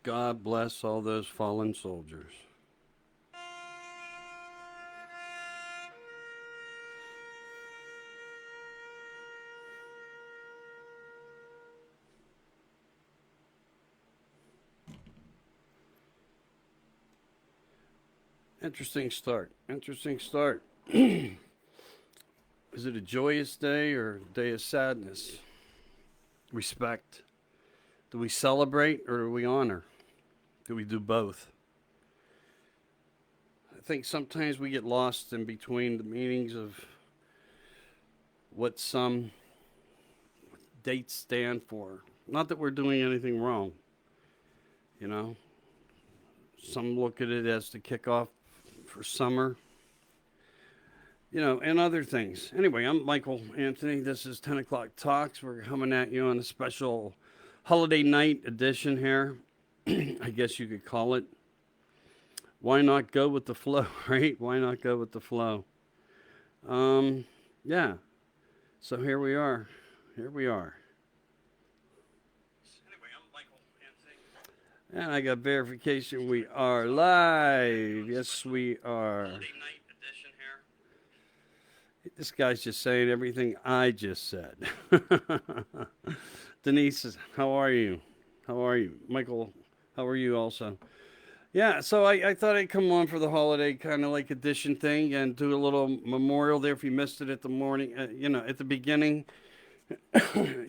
God bless all those fallen soldiers. Interesting start. Interesting start. Is it a joyous day or a day of sadness? Respect. Do we celebrate or do we honor? Do we do both? I think sometimes we get lost in between the meanings of what some dates stand for. Not that we're doing anything wrong, you know. Some look at it as the kickoff for summer, and other things. Anyway, I'm Michael Anthony. This is 10 O'Clock Talks. We're coming at you on a special holiday night edition here, I guess you could call it. Why not go with the flow, right? Why not go with the flow? Yeah. So here we are. Here we are. Anyway, I'm Michael Anthony. And I got verification. We are live. Yes, we are. Holiday night edition here. This guy's just saying everything I just said. Denise, how are you? How are you? Michael, how are you also? Yeah, so I thought I'd come on for the holiday kind of like edition thing and do a little memorial there if you missed it at the morning, at the beginning.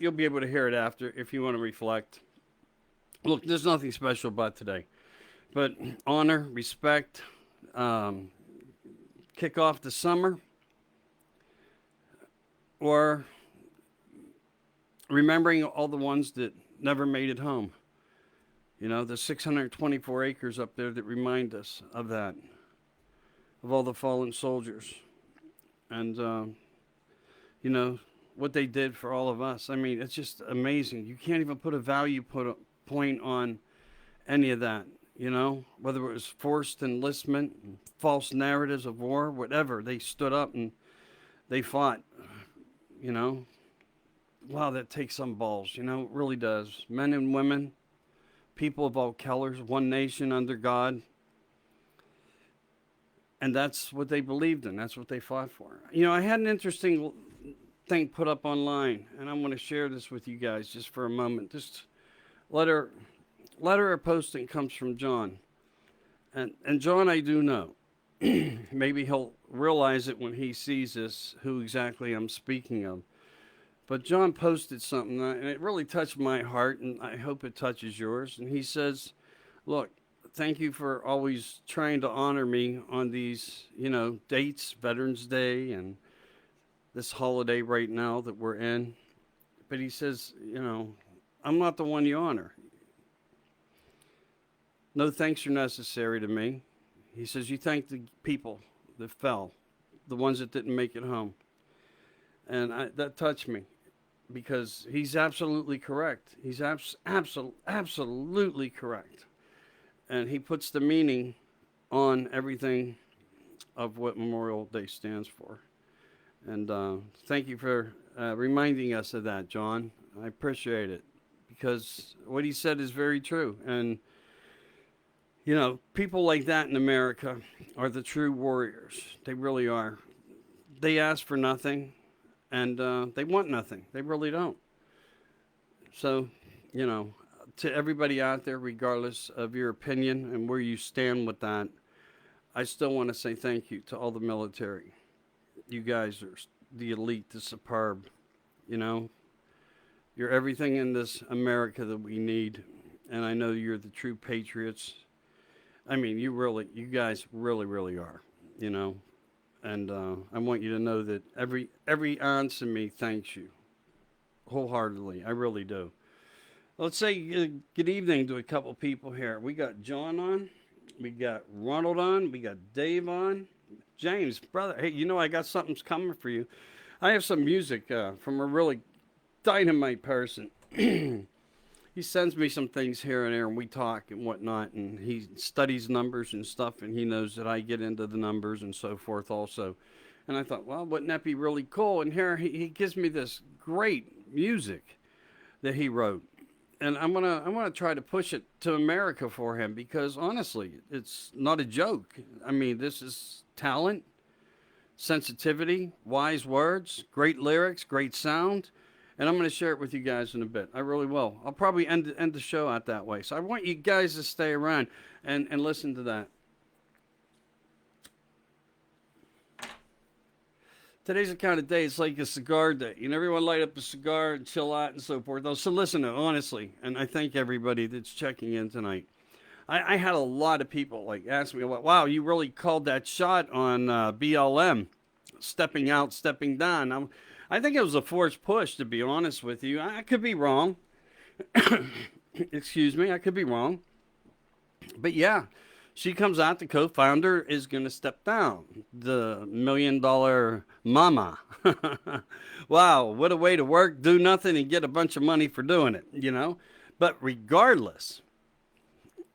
You'll be able to hear it after if you want to reflect. Look, there's nothing special about today, but honor, respect, kick off the summer, or remembering all the ones that never made it home. The 624 acres up there that remind us of that, of all the fallen soldiers, and, what they did for all of us. I mean, it's just amazing. You can't even put a point on any of that, whether it was forced enlistment, false narratives of war, whatever. They stood up and they fought, Wow, that takes some balls, it really does. Men and women, people of all colors, one nation under God. And that's what they believed in. That's what they fought for. I had an interesting thing put up online, and I'm going to share this with you guys just for a moment. This letter or posting comes from John. And John, I do know. Maybe he'll realize it when he sees this, who exactly I'm speaking of. But John posted something, and it really touched my heart, and I hope it touches yours. And he says, look, thank you for always trying to honor me on these, dates, Veterans Day, and this holiday right now that we're in. But he says, I'm not the one you honor. No thanks are necessary to me. He says, you thank the people that fell, the ones that didn't make it home. And that touched me. Because he's absolutely correct. He's absolutely correct. And he puts the meaning on everything of what Memorial Day stands for. And thank you for reminding us of that, John. I appreciate it. Because what he said is very true. And, people like that in America are the true warriors. They really are. They ask for nothing. And they want nothing. They really don't. So, to everybody out there, regardless of your opinion and where you stand with that, I still want to say thank you to all the military. You guys are the elite, the superb. You're everything in this America that we need. And I know you're the true patriots. I mean, you guys really, really are, And I want you to know that every ounce of me thanks you wholeheartedly. I really do. Let's say good evening to a couple people here. We got John on. We got Ronald on. We got Dave on. James, brother. Hey, I got something's coming for you. I have some music from a really dynamite person. He sends me some things here and there, and we talk and whatnot, and he studies numbers and stuff, and he knows that I get into the numbers and so forth also. And I thought, well, wouldn't that be really cool? And here he gives me this great music that he wrote. And I'm gonna try to push it to America for him because honestly, it's not a joke. I mean, this is talent, sensitivity, wise words, great lyrics, great sound, and I'm going to share it with you guys in a bit. I really will. I'll probably end the show out that way. So I want you guys to stay around and listen to that. Today's the kind of day it's like a cigar day. You know, everyone light up a cigar and chill out and so forth. So listen, honestly, and I thank everybody that's checking in tonight. I had a lot of people like ask me, "Wow, you really called that shot on BLM, stepping out, stepping down." I think it was a forced push, to be honest with you. I could be wrong. Excuse me, I could be wrong. But yeah, she comes out, the co founder is going to step down. The $1 million mama. Wow, what a way to work, do nothing, and get a bunch of money for doing it, you know? But regardless,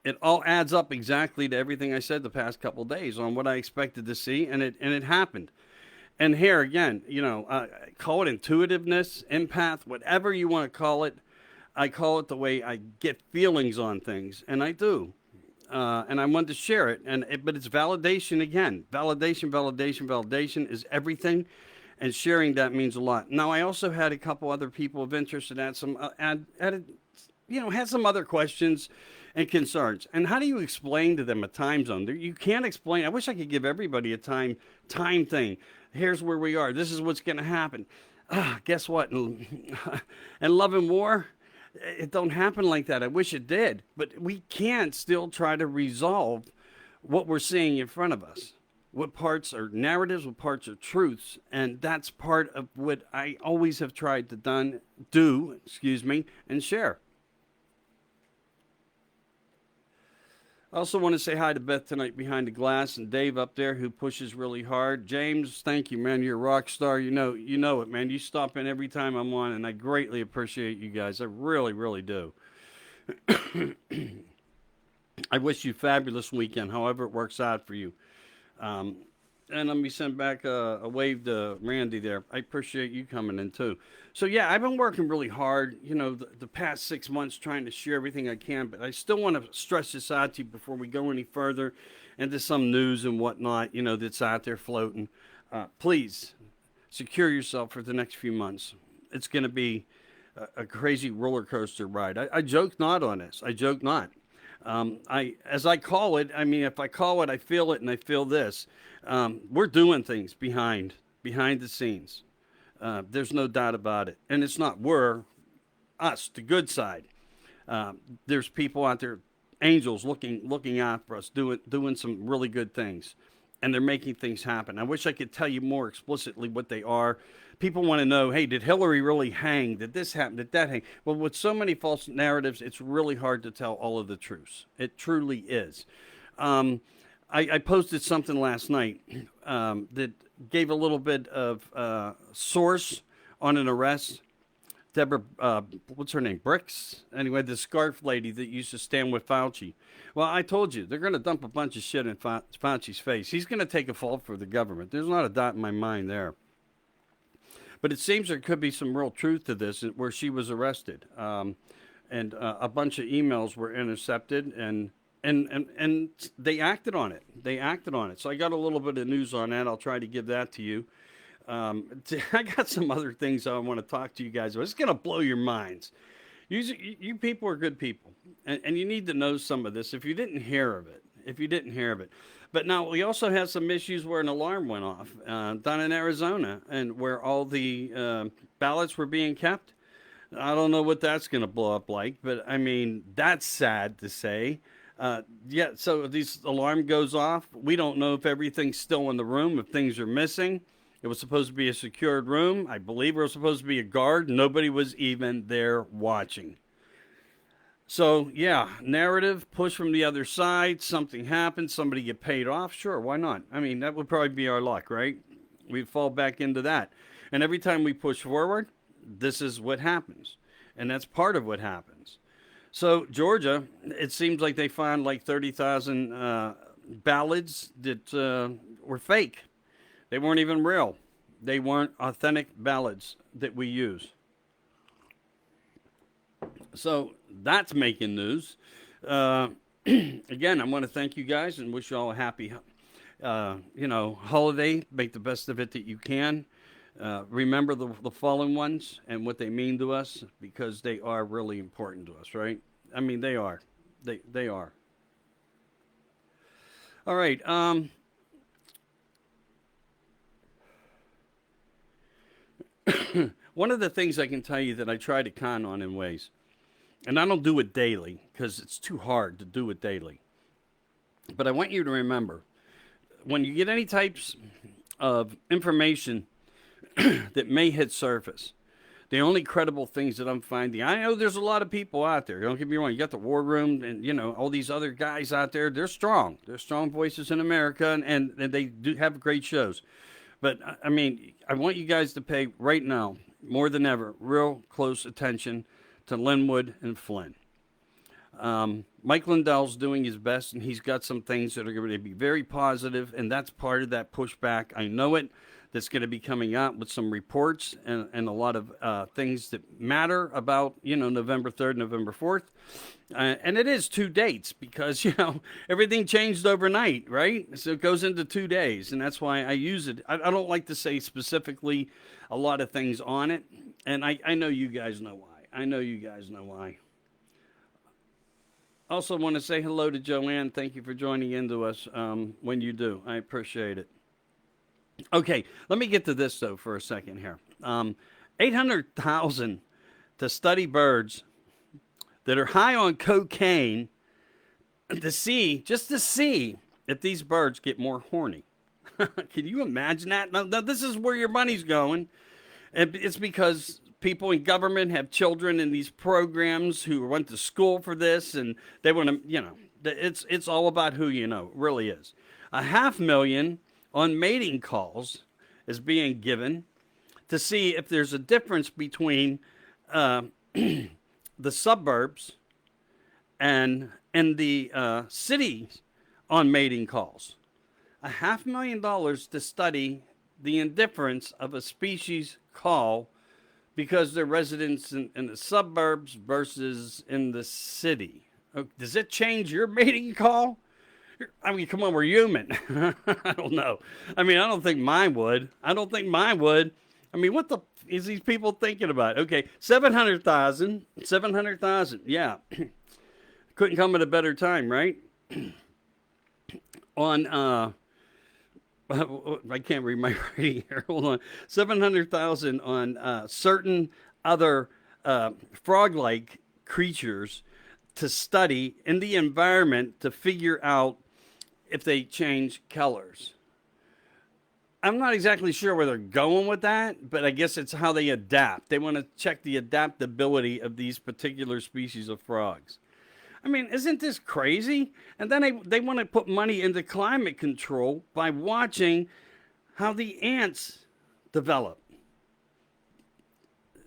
it all adds up exactly to everything I said the past couple of days on what I expected to see, and it happened. And here again, you know, call it intuitiveness, empath, whatever you want to call it. I call it the way I get feelings on things, and I do. And I wanted to share it, but it's validation again. Validation, validation, validation is everything, and sharing that means a lot. Now, I also had a couple other people of interest that had some had some other questions and concerns. And how do you explain to them a time zone? You can't explain. I wish I could give everybody a time thing. Here's where we are. This is what's going to happen. Guess what? And love and war, it don't happen like that. I wish it did, but we can still try to resolve what we're seeing in front of us. What parts are narratives, what parts are truths, and that's part of what I always have tried to do, and share. I also want to say hi to Beth tonight behind the glass and Dave up there who pushes really hard. James, thank you, man. You're a rock star. You know it, man. You stop in every time I'm on, and I greatly appreciate you guys. I really, really do. I wish you a fabulous weekend, however it works out for you. And let me send back a wave to Randy there. I appreciate you coming in too. So yeah, I've been working really hard, you know, the past 6 months trying to share everything I can, but I still want to stress this out to you before we go any further into some news and whatnot, you know, that's out there floating. Please secure yourself for the next few months. It's going to be a crazy roller coaster ride. I joke not on this. I joke not. As I call it, I mean, if I call it, I feel it, and I feel this. We're doing things behind the scenes. There's no doubt about it, and it's not us, the good side. There's people out there, angels looking out for us, doing some really good things, and they're making things happen. I wish I could tell you more explicitly what they are. People want to know, hey, did Hillary really hang? Did this happen? Did that hang? Well, with so many false narratives, it's really hard to tell all of the truths. It truly is. I posted something last night that gave a little bit of source on an arrest. Deborah, what's her name? Bricks? Anyway, the scarf lady that used to stand with Fauci. Well, I told you, they're going to dump a bunch of shit in Fauci's face. He's going to take a fall for the government. There's not a doubt in my mind there. But it seems there could be some real truth to this, where she was arrested. And a bunch of emails were intercepted, and they acted on it. So I got a little bit of news on that. I'll try to give that to you. I got some other things I want to talk to you guys about. It's going to blow your minds. You people are good people, and you need to know some of this if you didn't hear of it. But now we also have some issues where an alarm went off down in Arizona, and where all the ballots were being kept. I don't know what that's going to blow up like, but I mean, that's sad to say. So this alarm goes off. We don't know if everything's still in the room, if things are missing. It was supposed to be a secured room. I believe there was supposed to be a guard. Nobody was even there watching. So, yeah, narrative, push from the other side, something happens, somebody get paid off. Sure, why not? I mean, that would probably be our luck, right? We'd fall back into that. And every time we push forward, this is what happens. And that's part of what happens. So, Georgia, it seems like they found like 30,000 ballots that were fake. They weren't even real. They weren't authentic ballots that we use. So That's making news. Uh, Again, I want to thank you guys and wish you all a happy, holiday. Make the best of it that you can. Remember the fallen ones and what they mean to us because they are really important to us, right? I mean, they are. They are. All right. One of the things I can tell you that I try to con on in ways, and I don't do it daily because it's too hard to do it daily. But I want you to remember when you get any types of information that may hit surface, the only credible things that I'm finding, I know there's a lot of people out there. Don't get me wrong. You got the War Room and, all these other guys out there. They're strong. They're strong voices in America, and they do have great shows. But, I mean, I want you guys to pay right now, more than ever, real close attention to Linwood and Flynn. Mike Lindell's doing his best, and he's got some things that are going to be very positive, and that's part of that pushback. I know it. That's going to be coming out with some reports and a lot of things that matter about, November 3rd, November 4th. And it is 2 dates because, everything changed overnight, right? So it goes into 2 days, and that's why I use it. I don't like to say specifically a lot of things on it, and I know you guys know why. I know you guys know why. Also want to say hello to Joanne. Thank you for joining into us when you do. I appreciate it. Okay, let me get to this, though, for a second here. 800,000 to study birds that are high on cocaine just to see if these birds get more horny. Can you imagine that? Now, this is where your money's going. And it's because people in government have children in these programs who went to school for this, and they want to, it's all about who you know. It really is. 500,000 on mating calls is being given to see if there's a difference between the suburbs and the cities on mating calls. $500,000 to study the indifference of a species call because they're residents in the suburbs versus in the city. Does it change your mating call? I mean, come on, we're human. I don't know. I mean, I don't think mine would. I don't think mine would. I mean, what the is these people thinking about? Okay, 700,000. 700,000. Yeah. Couldn't come at a better time, right? On I can't read my writing here. Hold on. 700,000 on certain other frog-like creatures to study in the environment to figure out if they change colors. I'm not exactly sure where they're going with that, but I guess it's how they adapt. They want to check the adaptability of these particular species of frogs. I mean, isn't this crazy? And then they want to put money into climate control by watching how the ants develop.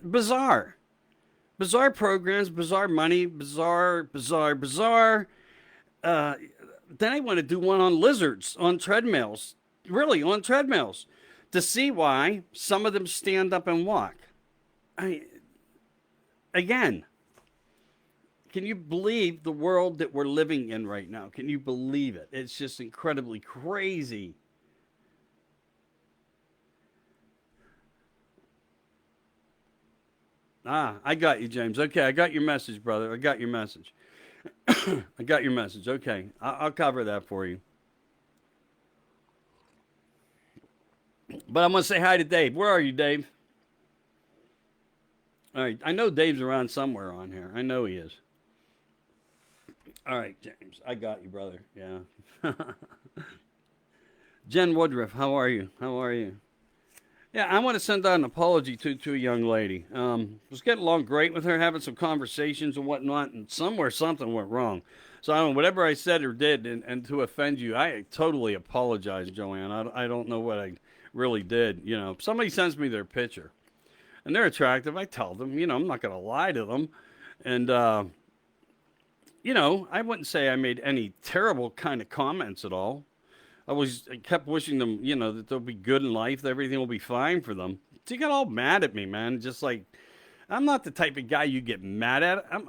Bizarre. Bizarre programs, bizarre money, bizarre. Then I want to do one on lizards, on treadmills. Really, on treadmills. To see why some of them stand up and walk. Again, can you believe the world that we're living in right now? Can you believe it? It's just incredibly crazy. I got you, James. Okay, I got your message, brother. I got your message. I got your message. Okay, I'll cover that for you. But I'm going to say hi to Dave. Where are you, Dave? All right, I know Dave's around somewhere on here. I know he is. All right, James, I got you, brother. Yeah. Jen Woodruff, how are you? How are you? Yeah, I want to send out an apology to a young lady. Was getting along great with her, having some conversations and whatnot, and somewhere something went wrong. So I don't know, whatever I said or did, and to offend you, I totally apologize, Joanne. I don't know what I really did. If somebody sends me their picture, and they're attractive, I tell them. I'm not going to lie to them, and I wouldn't say I made any terrible kind of comments at all. I kept wishing them, that they'll be good in life, that everything will be fine for them. She got all mad at me, man. Just like, I'm not the type of guy you get mad at. I'm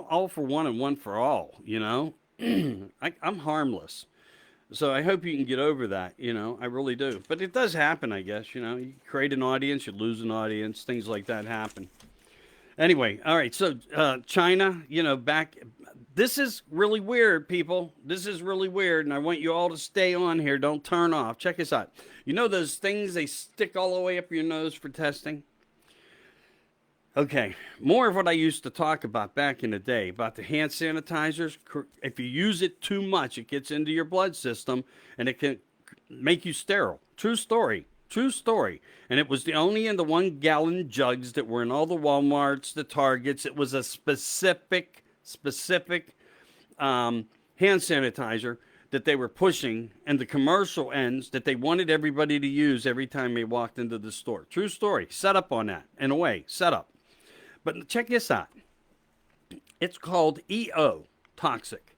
all for one and one for all. I'm harmless. So I hope you can get over that. I really do. But it does happen, I guess. You create an audience, you lose an audience, things like that happen. Anyway, all right. So China, back. This is really weird, people. This is really weird, and I want you all to stay on here. Don't turn off. Check this out. You know those things they stick all the way up your nose for testing? Okay, more of what I used to talk about back in the day about the hand sanitizers. If you use it too much, it gets into your blood system and it can make you sterile. True story. True story. And it was only in the 1 gallon jugs that were in all the Walmarts, the Targets. It was a specific hand sanitizer that they were pushing, and the commercial ends that they wanted everybody to use every time they walked into the store. True story. Set up on that, in a way. Set up. But check this out. It's called EO, toxic.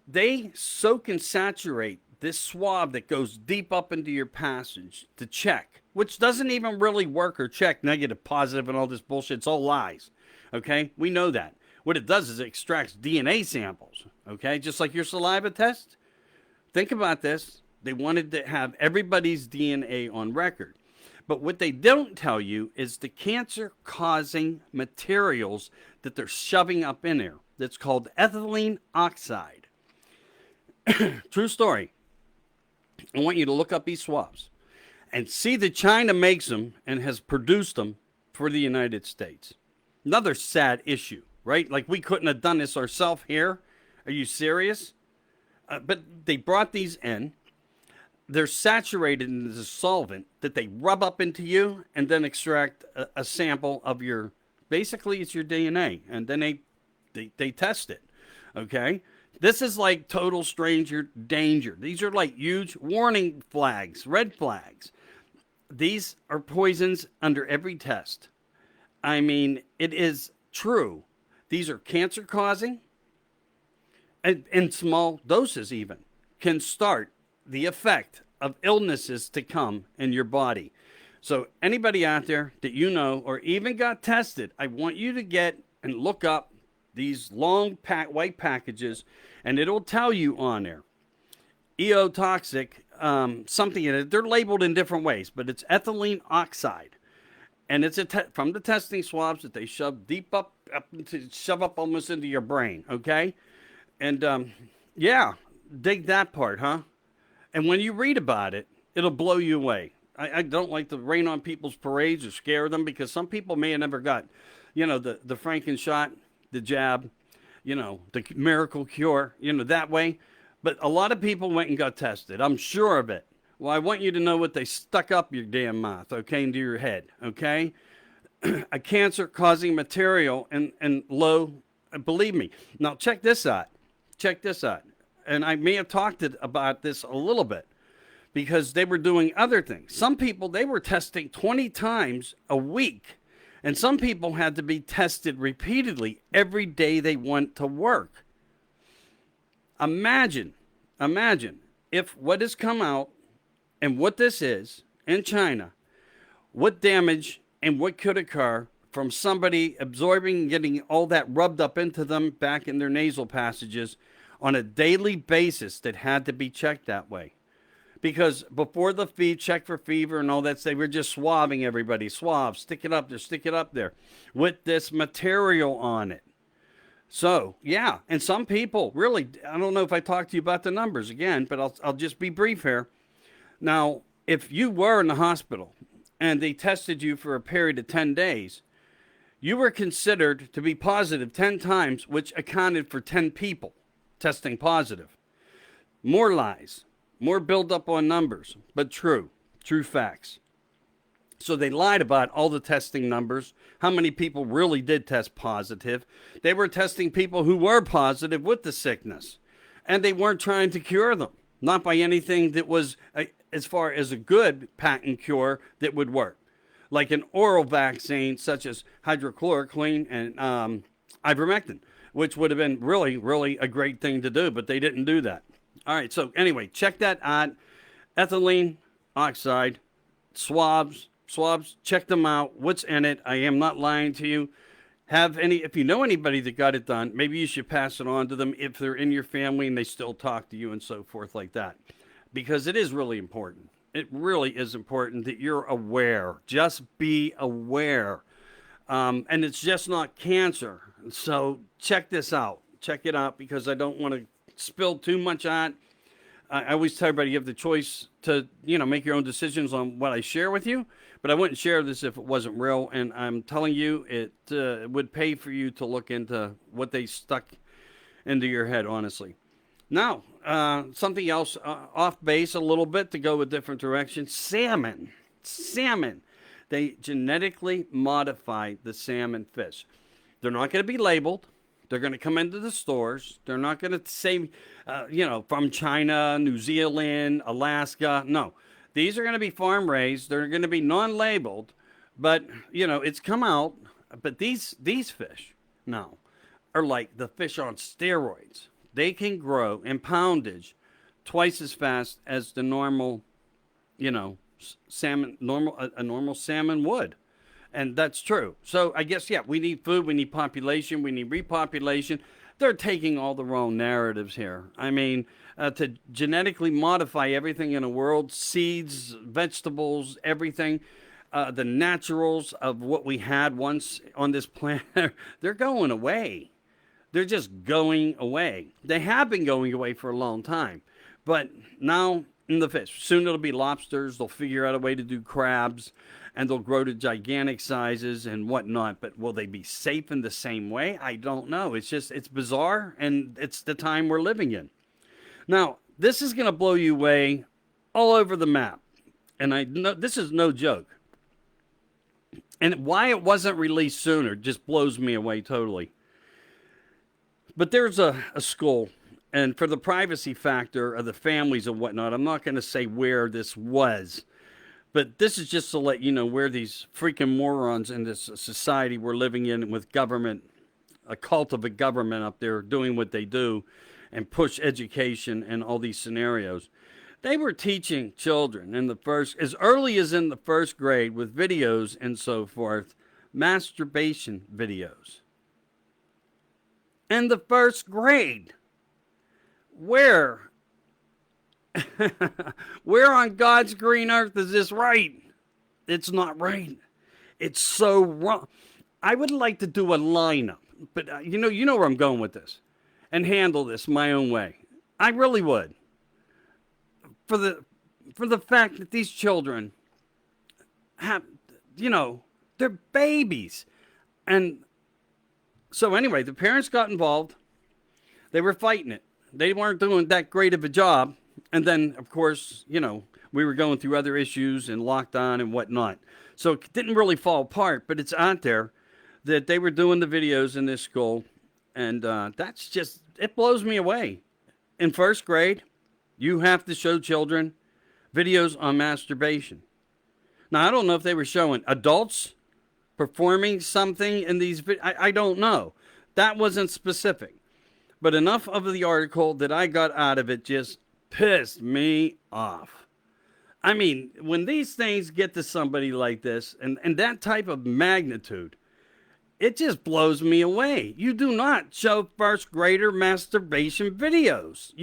They soak and saturate this swab that goes deep up into your passage to check, which doesn't even really work or check negative, positive, and all this bullshit. It's all lies. Okay? We know that. What it does is it extracts DNA samples. Okay? Just like your saliva test. Think about this. They wanted to have everybody's DNA on record. But what they don't tell you is the cancer-causing materials that they're shoving up in there. That's called ethylene oxide. True story. I want you to look up these swabs and see that China makes them and has produced them for the United States. Another sad issue, right? Like we couldn't have done this ourselves here. Are you serious? But they brought these in. They're saturated in the solvent that they rub up into you and then extract a sample of your, basically it's your DNA. And then they test it. Okay. This is like total stranger danger. These are like huge warning flags, red flags. These are poisons under every test. I mean, it is true. These are cancer causing and in small doses even can start the effect of illnesses to come in your body. So anybody out there that you know or even got tested, I want you to get and look up these long white packages, and it'll tell you on there, EO toxic, something in it. They're labeled in different ways, but it's ethylene oxide. And it's from the testing swabs that they shove deep up shove up almost into your brain, okay? And yeah, dig that part, huh? And when you read about it, it'll blow you away. I don't like to rain on people's parades or scare them because some people may have never got, the Franken shot, the jab, the miracle cure, that way. But a lot of people went and got tested. I'm sure of it. Well, I want you to know what they stuck up your damn mouth, okay, into your head, okay? A cancer-causing material and low, believe me. Now, check this out. Check this out. And I may have talked about this a little bit because they were doing other things. Some people, they were testing 20 times a week. And some people had to be tested repeatedly every day they went to work. Imagine if what has come out and what this is in China, what damage and what could occur from somebody absorbing and getting all that rubbed up into them back in their nasal passages on a daily basis that had to be checked that way. Because before the check for fever and all that, they were just swabbing everybody. Swab, stick it up there with this material on it. So, yeah, and some people, really, I don't know if I talked to you about the numbers again, but I'll just be brief here. Now, if you were in the hospital and they tested you for a period of 10 days, you were considered to be positive 10 times, which accounted for 10 people testing positive. More lies, more build-up on numbers, but true facts. So they lied about all the testing numbers, how many people really did test positive. They were testing people who were positive with the sickness, and they weren't trying to cure them, not by anything that was as far as a good patent cure that would work, like an oral vaccine such as hydrochloroquine and ivermectin, which would have been really, really a great thing to do, but they didn't do that. All right, so anyway, check that out. Ethylene oxide, swabs, swabs, check them out. What's in it? I am not lying to you. If you know anybody that got it done, maybe you should pass it on to them if they're in your family and they still talk to you and so forth like that. Because it is really important. It really is important that you're aware. Just be aware. And it's just not cancer. So check this out. Check it out because I don't want to spill too much on it. I always tell everybody you have the choice to, make your own decisions on what I share with you. But I wouldn't share this if it wasn't real. And I'm telling you, it would pay for you to look into what they stuck into your head, honestly. Now, something else off base a little bit to go a different direction. Salmon. They genetically modify the salmon fish. They're not going to be labeled. They're going to come into the stores. They're not going to say, from China, New Zealand, Alaska. No, these are going to be farm raised. They're going to be non-labeled, but it's come out. But these fish now are like the fish on steroids. They can grow in poundage twice as fast as the normal, salmon. A normal salmon would. And that's true. So I guess, we need food, we need population, we need repopulation. They're taking all the wrong narratives here. I mean, to genetically modify everything in the world, seeds, vegetables, everything, the naturals of what we had once on this planet, they're going away. They're just going away. They have been going away for a long time. But now in the fish, soon it'll be lobsters. They'll figure out a way to do crabs. And they'll grow to gigantic sizes and whatnot. But will they be safe in the same way? I don't know. It's bizarre, and it's the time we're living in. Now, this is going to blow you away all over the map. And I know this is no joke. And why it wasn't released sooner just blows me away totally. But there's a school, and for the privacy factor of the families and whatnot, I'm not going to say where this was. But this is just to let you know where these freaking morons in this society we're living in with government, a cult of a government up there doing what they do and push education and all these scenarios. They were teaching children as early as in the first grade with videos and so forth, masturbation videos. In the first grade. Where on God's green earth is this right? It's not right. It's so wrong. I would like to do a lineup, but you know where I'm going with this, and handle this my own way. I really would. For the fact that these children have, they're babies, and so anyway, the parents got involved. They were fighting it. They weren't doing that great of a job. And then, of course, we were going through other issues and lockdown and whatnot. So it didn't really fall apart, but it's out there that they were doing the videos in this school. And that's just, it blows me away. In first grade, you have to show children videos on masturbation. Now, I don't know if they were showing adults performing something in these videos. I don't know. That wasn't specific. But enough of the article that I got out of it just pissed me off. I mean, when these things get to somebody like this and that type of magnitude, it just blows me away. You do not show first grader masturbation videos.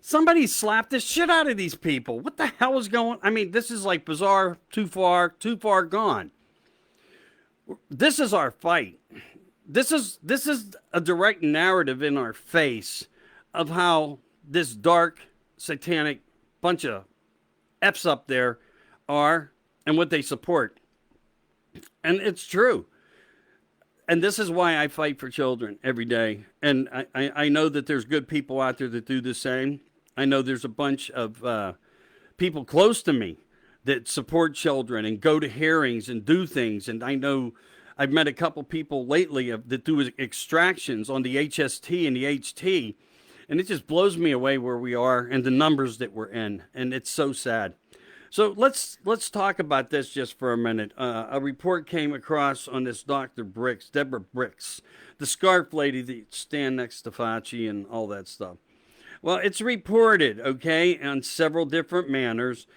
Somebody slapped the shit out of these people. What the hell is going? I mean, this is like bizarre, too far gone. This is our fight. This is a direct narrative in our face of how this dark, satanic bunch of F's up there are and what they support. And it's true. And this is why I fight for children every day. And I know that there's good people out there that do the same. I know there's a bunch of people close to me that support children and go to hearings and do things. And I know I've met a couple people lately that do extractions on the HST and the HT. And it just blows me away where we are and the numbers that we're in. And it's so sad. So let's talk about this just for a minute. A report came across on this Dr. Bricks, Deborah Bricks, the scarf lady that stand next to Fauci and all that stuff. Well, it's reported, okay, on several different manners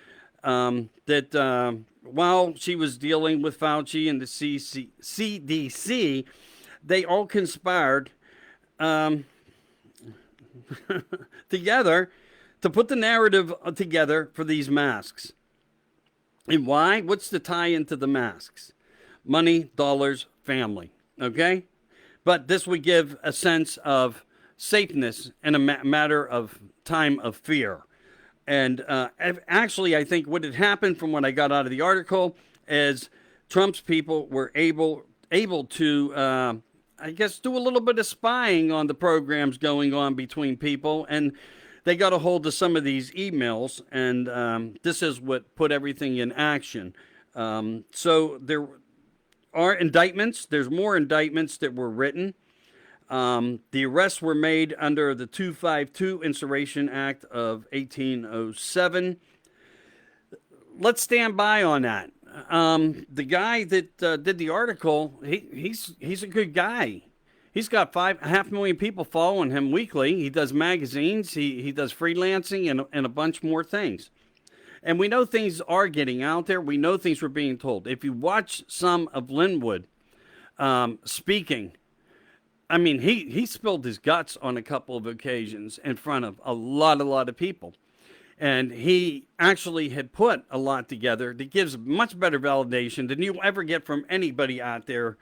that while she was dealing with Fauci and the CDC, they all conspired together to put the narrative together for these masks. And why? What's the tie into the masks? Money, dollars, family. Okay? But this would give a sense of safeness in a matter of time of fear. And actually, I think what had happened from what I got out of the article is Trump's people were able to, I guess, do a little bit of spying on the programs going on between people. And they got a hold of some of these emails. And this is what put everything in action. So there are indictments. There's more indictments that were written. The arrests were made under the 252 Insurrection Act of 1807. Let's stand by on that. The guy that did the article, he's a good guy. He's got 500,000 people following him weekly. He does magazines, he does freelancing, and a bunch more things. And we know things are getting out there. We know things were being told. If you watch some of Linwood speaking, I mean, he spilled his guts on a couple of occasions in front of a lot of people. And he actually had put a lot together that gives much better validation than you'll ever get from anybody out there,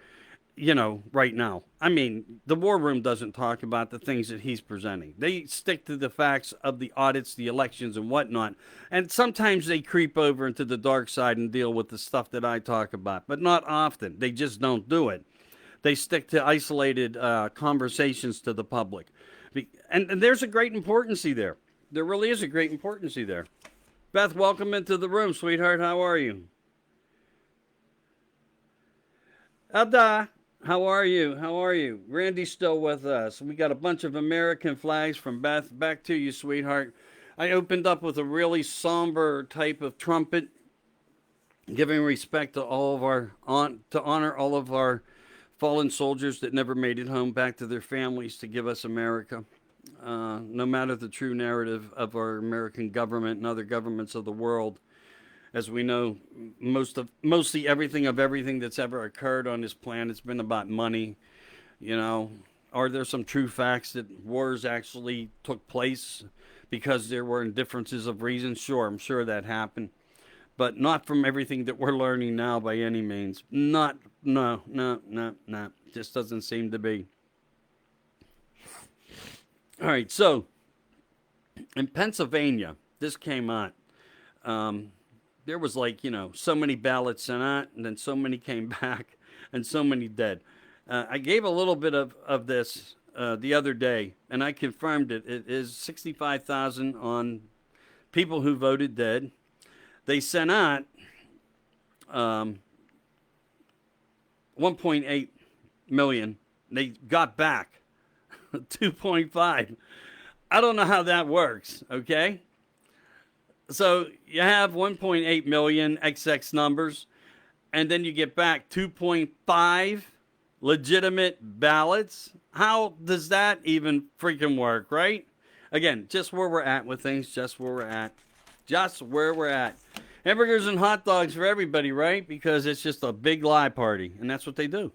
right now. I mean, the war room doesn't talk about the things that he's presenting. They stick to the facts of the audits, the elections, and whatnot. And sometimes they creep over into the dark side and deal with the stuff that I talk about, but not often. They just don't do it. They stick to isolated conversations to the public. And there's a great importance there. There really is a great importance there. Beth, welcome into the room, sweetheart. How are you? Ada, how are you? How are you? Randy's still with us. We got a bunch of American flags from Beth. Back to you, sweetheart. I opened up with a really somber type of trumpet, giving respect to all of to honor all of our fallen soldiers that never made it home back to their families to give us America. No matter the true narrative of our American government and other governments of the world, as we know, mostly everything that's ever occurred on this planet has been about money. Are there some true facts that wars actually took place because there were differences of reason? Sure, I'm sure that happened. But not from everything that we're learning now by any means. No. Just doesn't seem to be. All right, so in Pennsylvania, this came out. There was so many ballots sent out, and then so many came back, and so many dead. I gave a little bit of this the other day, and I confirmed it. It is 65,000 on people who voted dead. They sent out 1.8 million. They got back 2.5. I don't know how that works, okay? So you have 1.8 million XX numbers, and then you get back 2.5 legitimate ballots. How does that even freaking work, right? Again, just where we're at with things, just where we're at. Just where we're at. Hamburgers and hot dogs for everybody, right? Because it's just a big lie party, and that's what they do.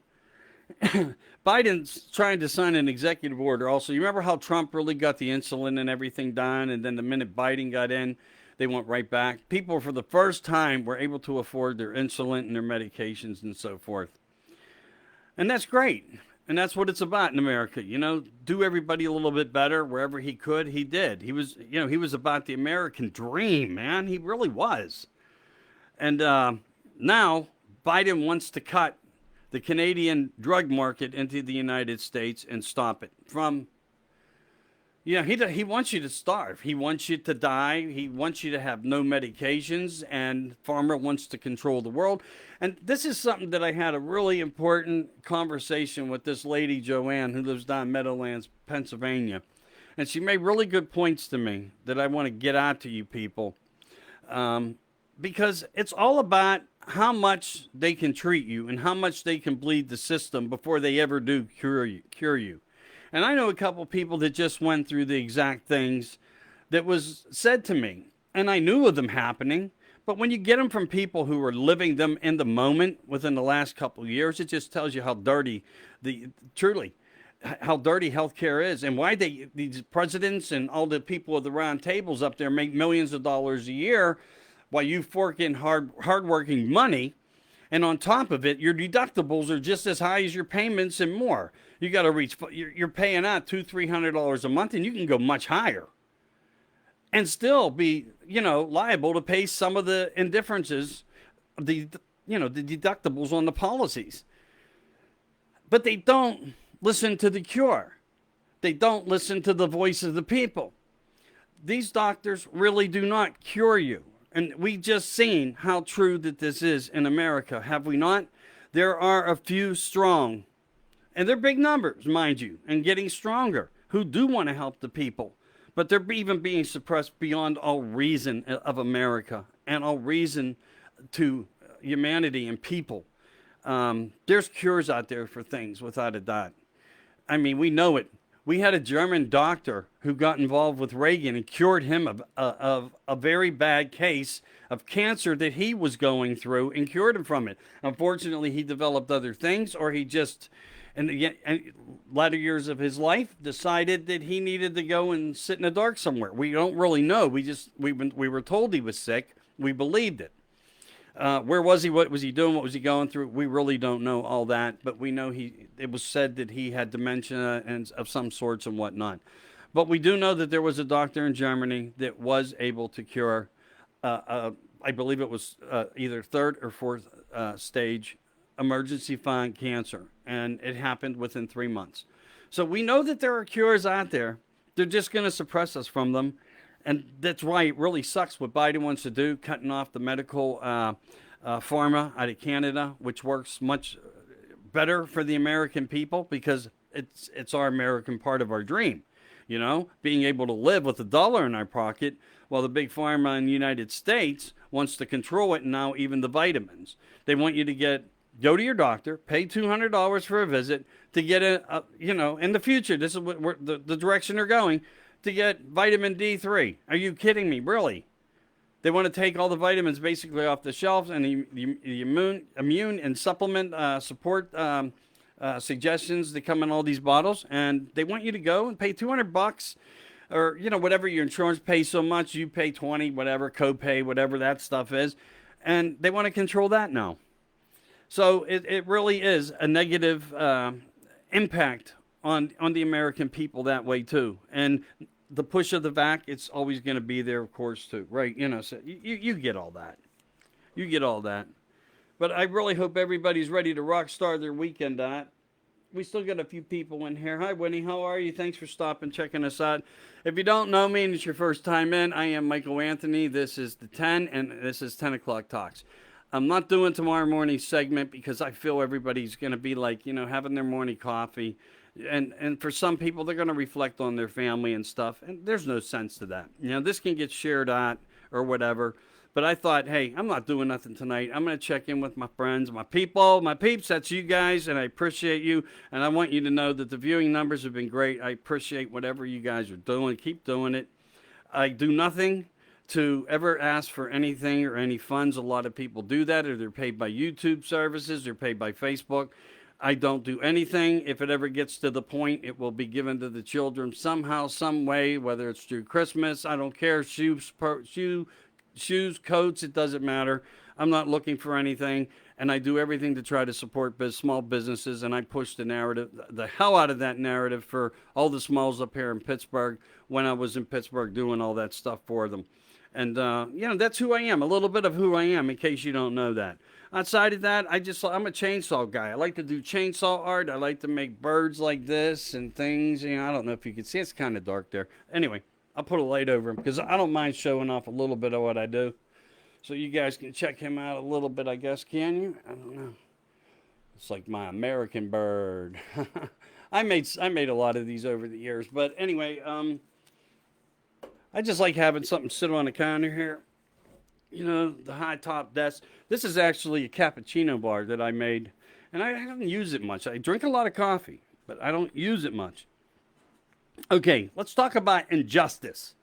Biden's trying to sign an executive order also. You remember how Trump really got the insulin and everything done, and then the minute Biden got in, they went right back. People, for the first time, were able to afford their insulin and their medications and so forth. And that's great. And that's what it's about in America. Do everybody a little bit better wherever he could. He did. He was about the American dream, man. He really was. And now Biden wants to cut the Canadian drug market into the United States and stop it from. He wants you to starve. He wants you to die. He wants you to have no medications. And Farmer wants to control the world. And this is something that I had a really important conversation with this lady, Joanne, who lives down in Meadowlands, Pennsylvania. And she made really good points to me that I want to get out to you people. Because it's all about how much they can treat you and how much they can bleed the system before they ever do cure you. And I know a couple people that just went through the exact things that was said to me. And I knew of them happening, But when you get them from people who are living them in the moment within the last couple of years, it just tells you how dirty truly, how dirty healthcare is, and why these presidents and all the people at the round tables up there make millions of dollars a year, while you fork in hardworking money, and on top of it, your deductibles are just as high as your payments and more. You got to reach. You're paying out $200-300 a month, and you can go much higher, and still be liable to pay some of the indifferences, the deductibles on the policies. But they don't listen to the cure. They don't listen to the voice of the people. These doctors really do not cure you. And we just seen how true that this is in America, have we not? There are a few strong, and they're big numbers, mind you, and getting stronger, who do want to help the people. But they're even being suppressed beyond all reason of America and all reason to humanity and people. There's cures out there for things, without a doubt. I mean, we know it. We had a German doctor who got involved with Reagan and cured him of a very bad case of cancer that he was going through, and cured him from it. Unfortunately, he developed other things, or he just, in the latter years of his life, decided that he needed to go and sit in the dark somewhere. We don't really know. We were told he was sick. We believed it. Where was he? What was he doing? What was he going through? We really don't know all that, but we know it was said that he had dementia and of some sorts and whatnot. But we do know that there was a doctor in Germany that was able to cure, I believe it was either third or fourth stage emergency fund cancer, and it happened within 3 months. So we know that there are cures out there. They're just going to suppress us from them. And that's why it really sucks what Biden wants to do, cutting off the medical pharma out of Canada, which works much better for the American people, because it's our American part of our dream, being able to live with $1 in our pocket, while the big pharma in the United States wants to control it, and now even the vitamins. They want you to go to your doctor, pay $200 for a visit to get in the future, this is what the direction they're going, to get vitamin D3. Are you kidding me? Really? They want to take all the vitamins basically off the shelves, and the immune and supplement support suggestions that come in all these bottles, and they want you to go and pay $200, or whatever your insurance pays so much, you pay 20, whatever copay, whatever that stuff is, and they want to control that now. So it really is a negative impact on the American people that way too. And the push of the vac, it's always going to be there, of course, too, right? So you get all that. You get all that. But I really hope everybody's ready to rock star their weekend on it. We still got a few people in here. Hi, Winnie. How are you? Thanks for stopping, checking us out. If you don't know me and it's your first time in, I am Michael Anthony. This is the 10, and this is 10 O'Clock Talks. I'm not doing tomorrow morning's segment because I feel everybody's going to be like, having their morning coffee. And for some people, they're going to reflect on their family and stuff. And there's no sense to that. This can get shared out or whatever. But I thought, hey, I'm not doing nothing tonight. I'm going to check in with my friends, my people, my peeps. That's you guys, and I appreciate you. And I want you to know that the viewing numbers have been great. I appreciate whatever you guys are doing. Keep doing it. I do nothing to ever ask for anything or any funds. A lot of people do that, or they're paid by YouTube services, they're paid by Facebook. I don't do anything. If it ever gets to the point, it will be given to the children somehow, some way, whether it's through Christmas. I don't care. Shoes, coats, it doesn't matter. I'm not looking for anything, and I do everything to try to support small businesses, and I push the narrative, the hell out of that narrative for all the smalls up here in Pittsburgh when I was in Pittsburgh doing all that stuff for them. And, that's who I am, a little bit of who I am, in case you don't know that. Outside of that, I'm a chainsaw guy. I like to do chainsaw art. I like to make birds like this and things. I don't know if you can see. It's kind of dark there. Anyway, I'll put a light over him because I don't mind showing off a little bit of what I do. So you guys can check him out a little bit, I guess. Can you? I don't know. It's like my American bird. I made a lot of these over the years. But anyway, I just like having something sit on the counter here. The high top desk. This is actually a cappuccino bar that I made, and I don't use it much. I drink a lot of coffee, but I don't use it much. Okay, let's talk about injustice.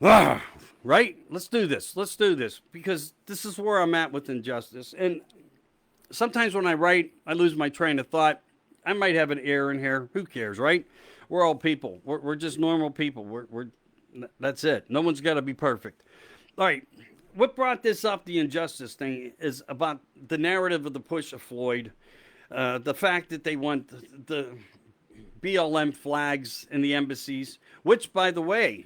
Ah, right? Let's do this. Let's do this because this is where I'm at with injustice. And sometimes when I write, I lose my train of thought. I might have an error in here. Who cares, right? We're all people. We're just normal people. That's it. No one's got to be perfect. All right. What brought this up, the injustice thing, is about the narrative of the push of Floyd, the fact that they want the BLM flags in the embassies, which by the way,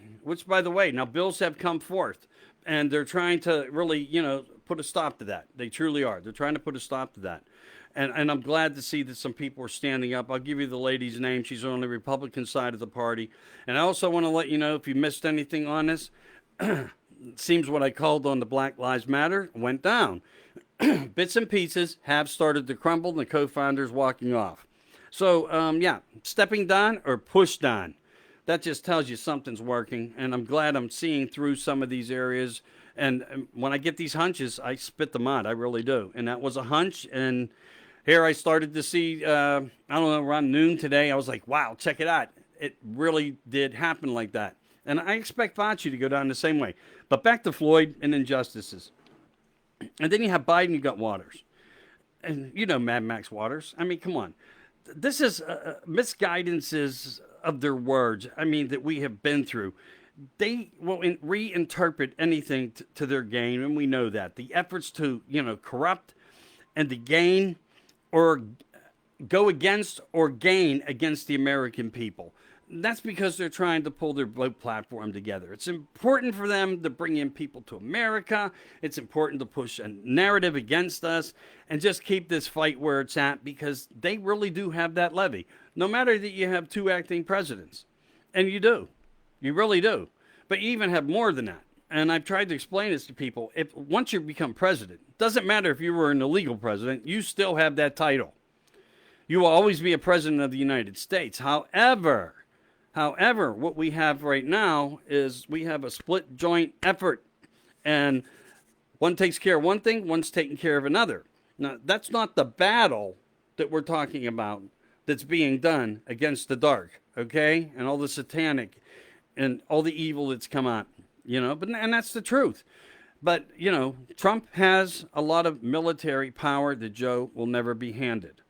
now bills have come forth, and they're trying to really, put a stop to that. They truly are. They're trying to put a stop to that. And I'm glad to see that some people are standing up. I'll give you the lady's name. She's on the Republican side of the party. And I also want to let you know, if you missed anything on this, it seems what I called on the Black Lives Matter went down. Bits and pieces have started to crumble, and the co-founders walking off. So, yeah, stepping down or pushed on. That just tells you something's working, and I'm glad I'm seeing through some of these areas. And when I get these hunches, I spit them out. I really do. And that was a hunch, and here I started to see, I don't know, around noon today, I was like, wow, check it out. It really did happen like that. And I expect Fauci to go down the same way. But back to Floyd and injustices. And then you have Biden, you got Waters. And you know Mad Max Waters. I mean, come on. This is misguidances of their words, I mean, that we have been through. They will reinterpret anything to their gain, and we know that. The efforts to, corrupt and to gain or go against or gain against the American people. That's because they're trying to pull their vote platform together. It's important for them to bring in people to America. It's important to push a narrative against us and just keep this fight where it's at, because they really do have that levy. No matter that you have two acting presidents, and you do. You really do. But you even have more than that. And I've tried to explain this to people. If once you become president, doesn't matter if you were an illegal president, you still have that title. You will always be a president of the United States. However, what we have right now is we have a split joint effort, and one takes care of one thing, one's taking care of another. Now, that's not the battle that we're talking about that's being done against the dark, okay? And all the satanic and all the evil that's come out, and that's the truth. But, Trump has a lot of military power that Joe will never be handed.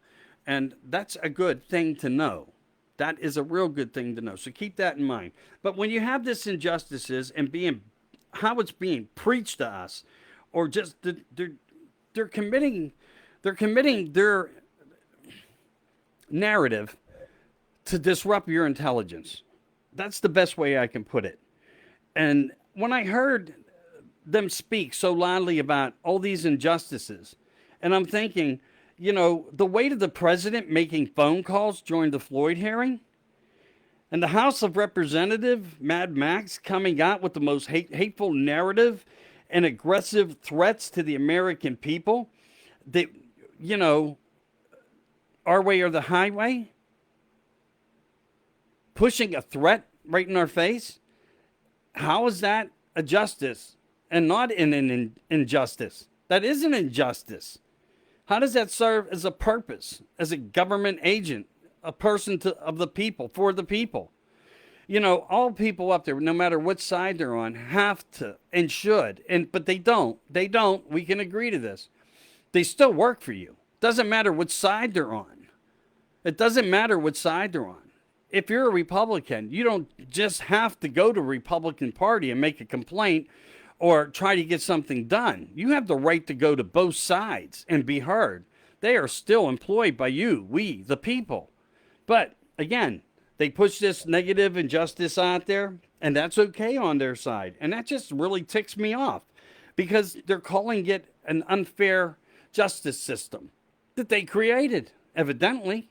And that's a good thing to know. That is a real good thing to know. So keep that in mind. But when you have this injustices and how it's being preached to us, or just they're committing their narrative to disrupt your intelligence. That's the best way I can put it. And when I heard them speak so loudly about all these injustices, and I'm thinking, the weight of the president making phone calls during the Floyd hearing, and the House of Representatives, Mad Max, coming out with the most hateful narrative and aggressive threats to the American people, that, our way or the highway, pushing a threat right in our face. How is that a justice and not an injustice? That is an injustice. How does that serve as a purpose, as a government agent, a person of the people, for the people? All people up there, no matter what side they're on, have to and should, but they don't. They don't. We can agree to this. They still work for you. Doesn't matter what side they're on. It doesn't matter what side they're on. If you're a Republican, you don't just have to go to Republican Party and make a complaint or try to get something done. You have the right to go to both sides and be heard. They are still employed by you, we, the people. But again, they push this negative injustice out there, and that's okay on their side. And that just really ticks me off, because they're calling it an unfair justice system that they created, evidently.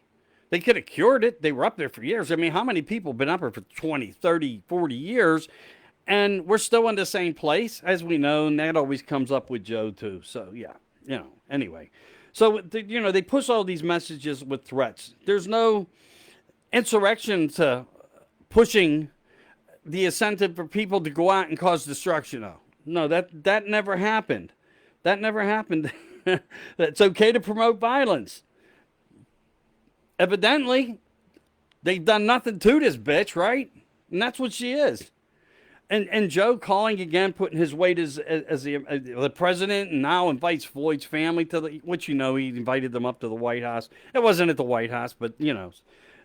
They could have cured it. They were up there for years. I mean, how many people have been up there for 20, 30, 40 years? And we're still in the same place, as we know, and that always comes up with Joe, too. So, yeah, anyway. So, they push all these messages with threats. There's no insurrection to pushing the incentive for people to go out and cause destruction. No, that never happened. That never happened. It's okay to promote violence. Evidently, they've done nothing to this bitch, right? And that's what she is. And Joe calling again, putting his weight as the president, and now invites Floyd's family to the, which he invited them up to the White House. It wasn't at the White House, but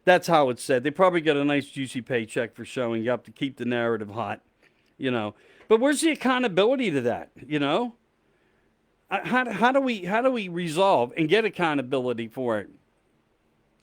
that's how it's said. They probably got a nice juicy paycheck for showing up to keep the narrative hot, you know. But where's the accountability to that? How do we resolve and get accountability for it?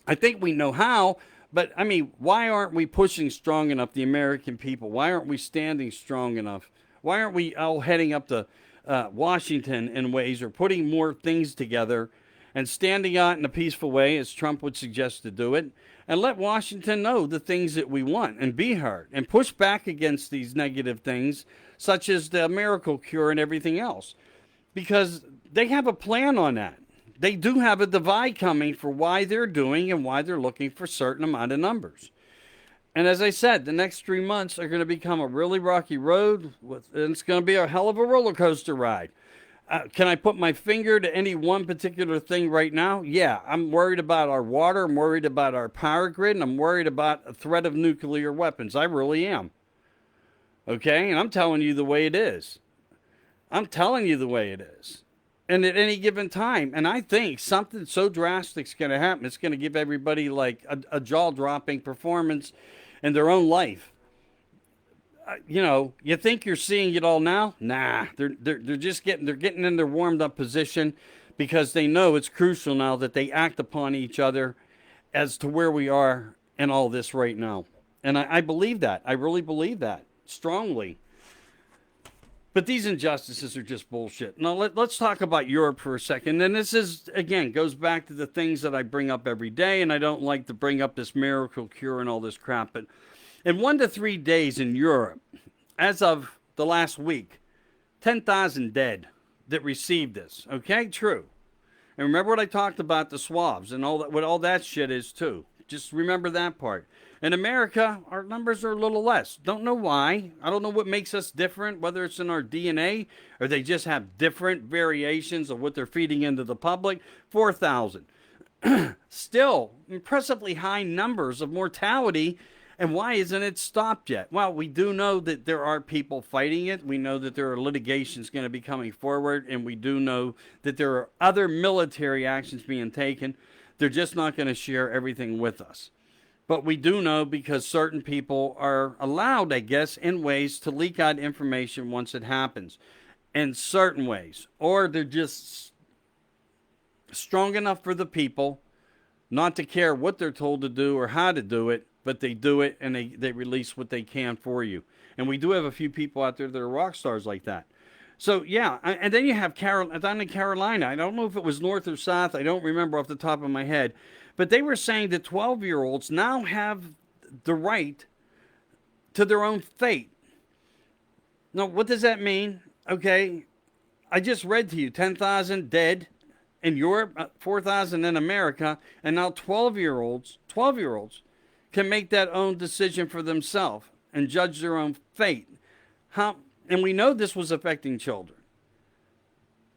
I think we know how, but I mean, why aren't we pushing strong enough, the American people? Why aren't we standing strong enough? Why aren't we all heading up to Washington in ways, or putting more things together and standing out in a peaceful way, as Trump would suggest to do it, and let Washington know the things that we want and be heard and push back against these negative things, such as the miracle cure and everything else, because they have a plan on that. They do have a divide coming for why they're doing and why they're looking for certain amount of numbers. And as I said, the next 3 months are going to become a really rocky road, and it's going to be a hell of a roller coaster ride. Can I put my finger to any one particular thing right now? Yeah, I'm worried about our water. I'm worried about our power grid. And I'm worried about a threat of nuclear weapons. I really am. Okay? And I'm telling you the way it is. I'm telling you the way it is. And at any given time. And I think something so drastic is going to happen. It's going to give everybody like a jaw-dropping performance in their own life. You think you're seeing it all now? Nah, they're just getting in their warmed up position, because they know it's crucial now that they act upon each other as to where we are in all this right now. And I believe that. I really believe that strongly. But these injustices are just bullshit. Now let's talk about Europe for a second. And this is, again, goes back to the things that I bring up every day, and I don't like to bring up this miracle cure and all this crap, but in 1 to 3 days in Europe, as of the last week, 10,000 dead that received this. Okay, true. And remember what I talked about, the swabs and all that, what all that shit is too. Just remember that part. In America, our numbers are a little less. Don't know why. I don't know what makes us different, whether it's in our DNA or they just have different variations of what they're feeding into the public. 4,000. Still, impressively high numbers of mortality. And why isn't it stopped yet? Well, we do know that there are people fighting it. We know that there are litigations going to be coming forward. And we do know that there are other military actions being taken. They're just not going to share everything with us. But we do know, because certain people are allowed, I guess, in ways to leak out information once it happens. In certain ways. Or they're just strong enough for the people not to care what they're told to do or how to do it. But they do it, and they release what they can for you. And we do have a few people out there that are rock stars like that. So, yeah. And then you have down in Carolina. I don't know if it was north or south. I don't remember off the top of my head. But they were saying that 12-year-olds now have the right to their own fate. Now, what does that mean? Okay. I just read to you 10,000 dead in Europe, 4,000 in America. And now 12-year-olds can make that own decision for themselves and judge their own fate. And we know this was affecting children.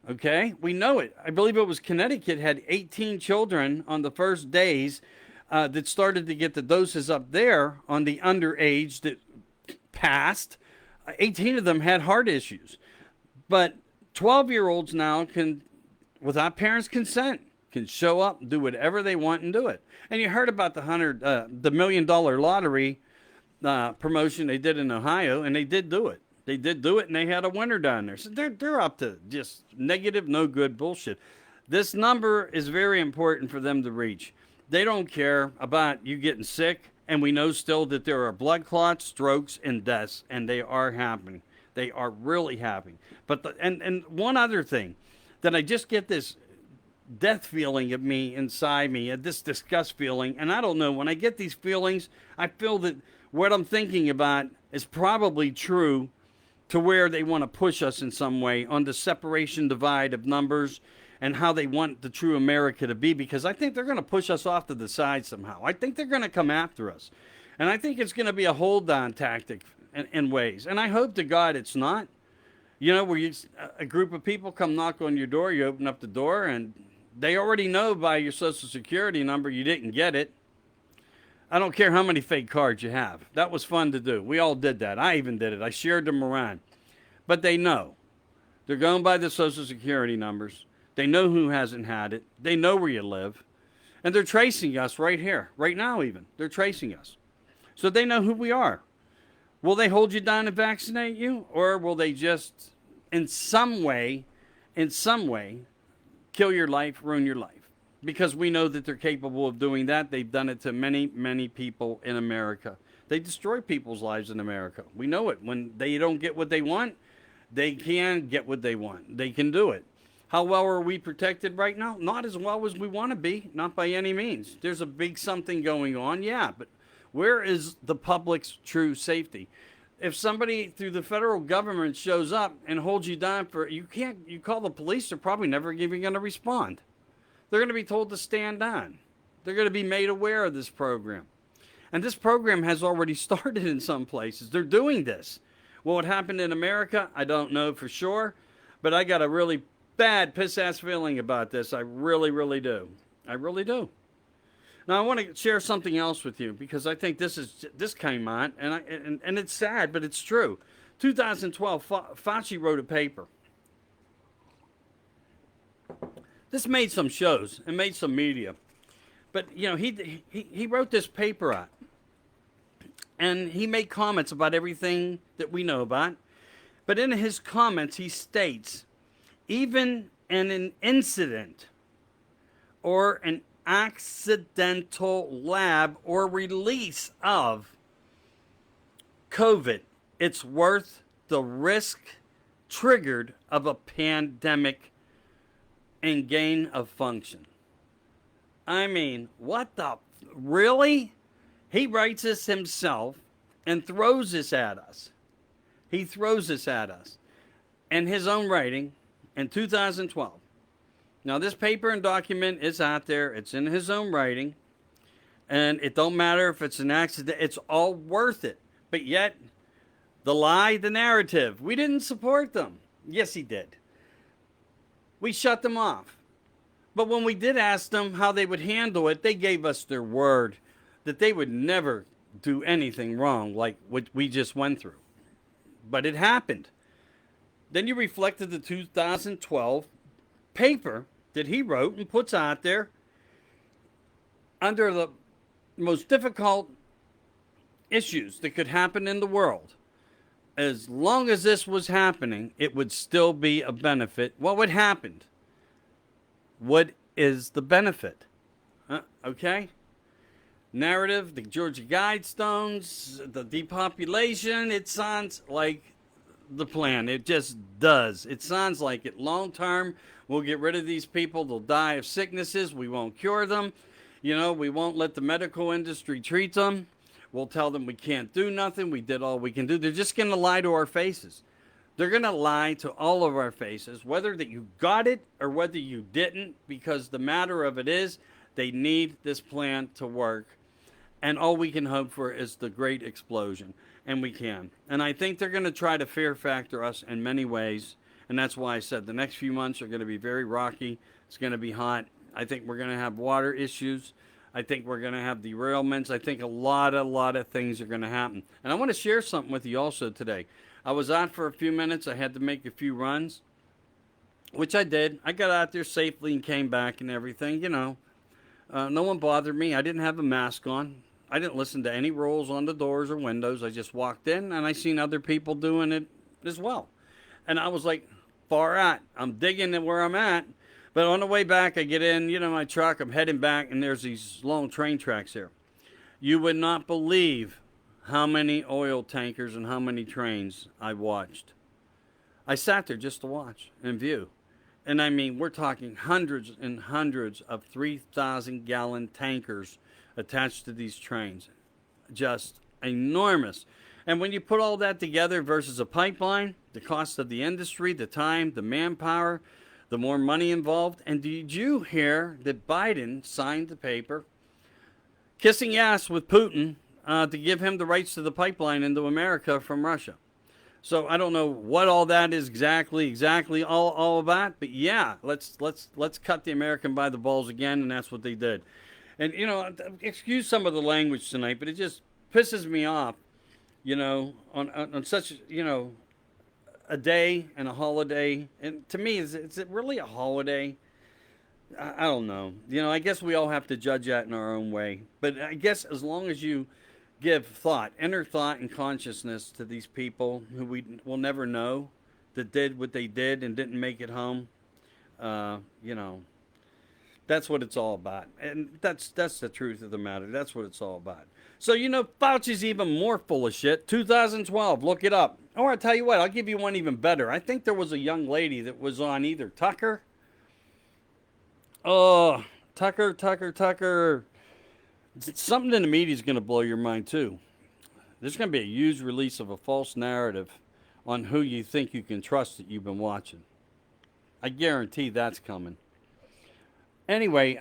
Okay? We know it. I believe it was Connecticut had 18 children on the first days that started to get the doses up there on the underage that passed. 18 of them had heart issues. But 12-year-olds now can, without parents' consent, can show up, do whatever they want, and do it. And you heard about the $1 million lottery promotion they did in Ohio, and they did do it. They did do it, and they had a winner down there. So they're up to just negative, no good bullshit. This number is very important for them to reach. They don't care about you getting sick, and we know still that there are blood clots, strokes, and deaths, and they are happening. They are really happening. But and one other thing, that I just get this death feeling of me inside me, this disgust feeling. And I don't know, when I get these feelings, I feel that what I'm thinking about is probably true, to where they want to push us in some way on the separation divide of numbers and how they want the true America to be, because I think they're going to push us off to the side somehow. I think they're going to come after us. And I think it's going to be a hold-on tactic in ways. And I hope to God it's not. Where a group of people come knock on your door, you open up the door, and they already know by your Social Security number you didn't get it. I don't care how many fake cards you have. That was fun to do. We all did that. I even did it. I shared them around. But they know. They're going by the Social Security numbers. They know who hasn't had it. They know where you live. And they're tracing us right here, right now even. They're tracing us. So they know who we are. Will they hold you down and vaccinate you? Or will they just, in some way, kill your life, ruin your life? Because we know that they're capable of doing that. They've done it to many, many people in America. They destroy people's lives in America. We know it. When they don't get what they want, they can get what they want. They can do it. How well are we protected right now? Not as well as we want to be. Not by any means. There's a big something going on, yeah. But where is the public's true safety? If somebody through the federal government shows up and holds you down for, you call the police, they're probably never even going to respond. They're going to be told to stand down. They're going to be made aware of this program. And this program has already started in some places. They're doing this. Well, what happened in America, I don't know for sure. But I got a really bad piss-ass feeling about this. I really, really do. I really do. Now, I want to share something else with you because I think this came on, and it's sad, but it's true. 2012, Fauci wrote a paper. This made some shows and made some media. But, you know, he wrote this paper out. And he made comments about everything that we know about. But in his comments, he states, even in an incident or an accidental lab or release of COVID, it's worth the risk triggered of a pandemic and gain of function. I mean, what the? Really? He writes this himself and throws this at us. He throws this at us in his own writing in 2012. Now, this paper and document is out there. It's in his own writing. And it don't matter if it's an accident. It's all worth it. But yet, the lie, the narrative, we didn't support them. Yes, he did. We shut them off. But when we did ask them how they would handle it, they gave us their word that they would never do anything wrong like what we just went through. But it happened. Then you reflected the 2012 paper that he wrote and puts out there under the most difficult issues that could happen in the world. As long as this was happening, it would still be a benefit. What would happen? What is the benefit? Okay? Narrative, the Georgia Guidestones, the depopulation, it sounds like the plan. It just does. It sounds like it. Long term, we'll get rid of these people. They'll die of sicknesses. We won't cure them. You know, we won't let the medical industry treat them. We'll tell them we can't do nothing. We did all we can do. They're just going to lie to our faces. They're going to lie to all of our faces, whether that you got it or whether you didn't, because the matter of it is they need this plan to work. And all we can hope for is the great explosion. And we can. And I think they're going to try to fear factor us in many ways. And that's why I said the next few months are going to be very rocky. It's going to be hot. I think we're going to have water issues. I think we're going to have derailments. I think a lot of things are going to happen. And I want to share something with you also today. I was out for a few minutes. I had to make a few runs, which I did. I got out there safely and came back and everything, you know. No one bothered me. I didn't have a mask on. I didn't listen to any rules on the doors or windows. I just walked in and I seen other people doing it as well. And I was like, far out. I'm digging at where I'm at. But on the way back, I get in, you know, my truck. I'm heading back and there's these long train tracks here. You would not believe how many oil tankers and how many trains I watched. I sat there just to watch and view. And I mean, we're talking hundreds and hundreds of 3,000-gallon tankers attached to these trains. Just enormous. And when you put all that together versus a pipeline, the cost of the industry, the time, the manpower, the more money involved. And did you hear that Biden signed the paper kissing ass with Putin to give him the rights to the pipeline into America from Russia? So I don't know what all that is exactly all about, but yeah, let's cut the American by the balls again, and that's what they did. And, excuse some of the language tonight, but it just pisses me off, on such, a day and a holiday. And to me, is it really a holiday? I don't know. I guess we all have to judge that in our own way. But I guess as long as you give thought, inner thought and consciousness to these people who we will never know that did what they did and didn't make it home, uh, you know, that's what it's all about. And that's the truth of the matter. That's what it's all about. So, Fauci's even more full of shit. 2012, look it up. Or I'll tell you what, I'll give you one even better. I think there was a young lady that was on either Tucker. Oh, Tucker. Something in the media is going to blow your mind, too. There's going to be a huge release of a false narrative on who you think you can trust that you've been watching. I guarantee that's coming. Anyway,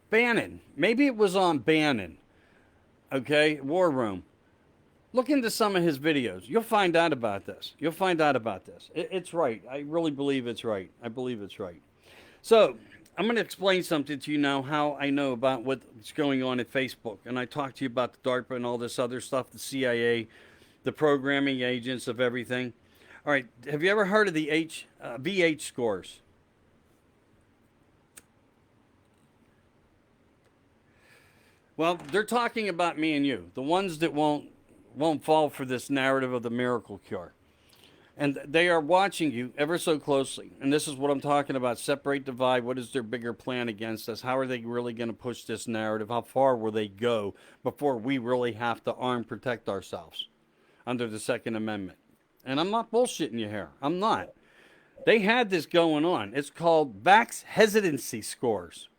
Bannon. Maybe it was on Bannon. Okay, War Room. Look into some of his videos. You'll find out about this. It's right. I really believe it's right. I believe it's right. So, I'm going to explain something to you now, how I know about what's going on at Facebook. And I talked to you about the DARPA and all this other stuff, the CIA, the programming agents of everything. All right, have you ever heard of the VH scores? Well, they're talking about me and you, the ones that won't fall for this narrative of the miracle cure. And they are watching you ever so closely. And this is what I'm talking about. Separate, divide. What is their bigger plan against us? How are they really going to push this narrative? How far will they go before we really have to protect ourselves under the Second Amendment? And I'm not bullshitting you here. I'm not. They had this going on. It's called vax hesitancy scores.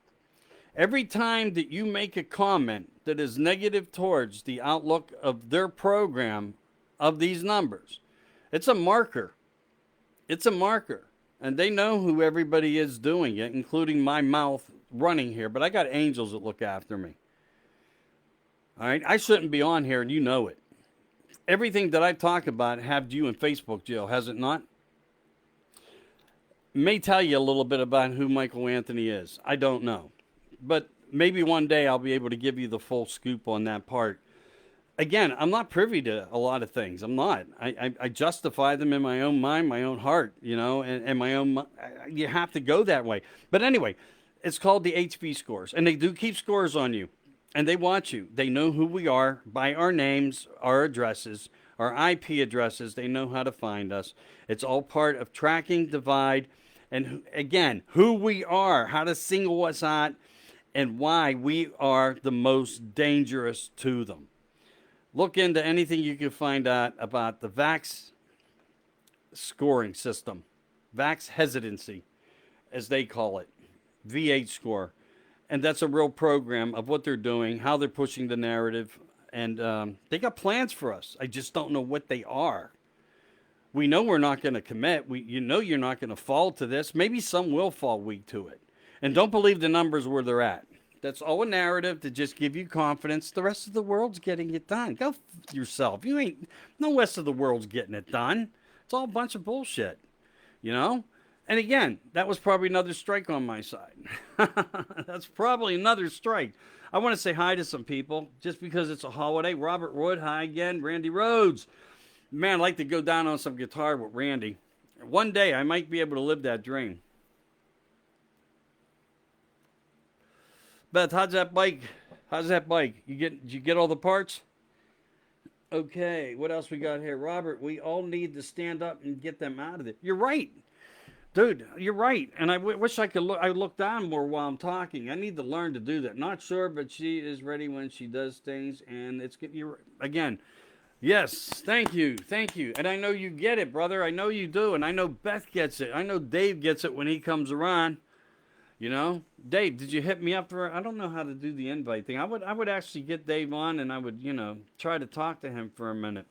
Every time that you make a comment that is negative towards the outlook of their program of these numbers, it's a marker. It's a marker. And they know who everybody is doing it, including my mouth running here. But I got angels that look after me. All right? I shouldn't be on here, and you know it. Everything that I talk about have you in Facebook jail, has it not? May tell you a little bit about who Michael Anthony is. I don't know. But maybe one day I'll be able to give you the full scoop on that part. Again, I'm not privy to a lot of things. I'm not. I justify them in my own mind, my own heart, and my own. You have to go that way. But anyway, it's called the HB scores. And they do keep scores on you. And they watch you. They know who we are by our names, our addresses, our IP addresses. They know how to find us. It's all part of tracking, divide, and again, who we are, how to single us out, and why we are the most dangerous to them. Look into anything you can find out about the vax scoring system, vax hesitancy, as they call it, VH score. And that's a real program of what they're doing, how they're pushing the narrative. And they got plans for us. I just don't know what they are. We know we're not going to commit. You're not going to fall to this. Maybe some will fall weak to it. And don't believe the numbers where they're at. That's all a narrative to just give you confidence. The rest of the world's getting it done. Go yourself. No rest of the world's getting it done. It's all a bunch of bullshit, And again, that was probably another strike on my side. That's probably another strike. I want to say hi to some people just because it's a holiday. Robert Wood, hi again. Randy Rhodes. Man, I'd like to go down on some guitar with Randy. One day I might be able to live that dream. Beth, how's that bike? Did you get all the parts? Okay, what else we got here? Robert, we all need to stand up and get them out of there. You're right. Dude, you're right. And I wish I could look down more while I'm talking. I need to learn to do that. Not sure, but she is ready when she does things. And it's you again. Yes, thank you. And I know you get it, brother. I know you do. And I know Beth gets it. I know Dave gets it when he comes around. Dave, did you hit me up for? I don't know how to do the invite thing. I would actually get Dave on, and I would, try to talk to him for a minute.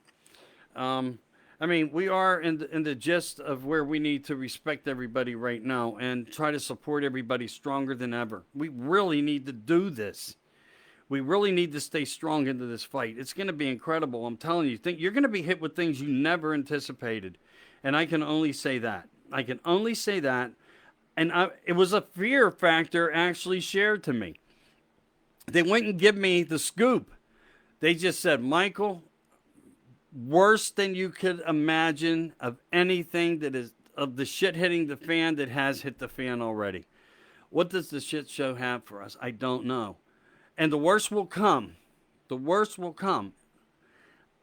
We are in the gist of where we need to respect everybody right now and try to support everybody stronger than ever. We really need to do this. We really need to stay strong into this fight. It's going to be incredible. I'm telling you, you're going to be hit with things you never anticipated. And I can only say that. I can only say that. And it was a fear factor actually shared to me. They wouldn't give me the scoop. They just said, Michael, worse than you could imagine of anything that is of the shit hitting the fan that has hit the fan already. What does the shit show have for us? I don't know. And the worst will come. The worst will come.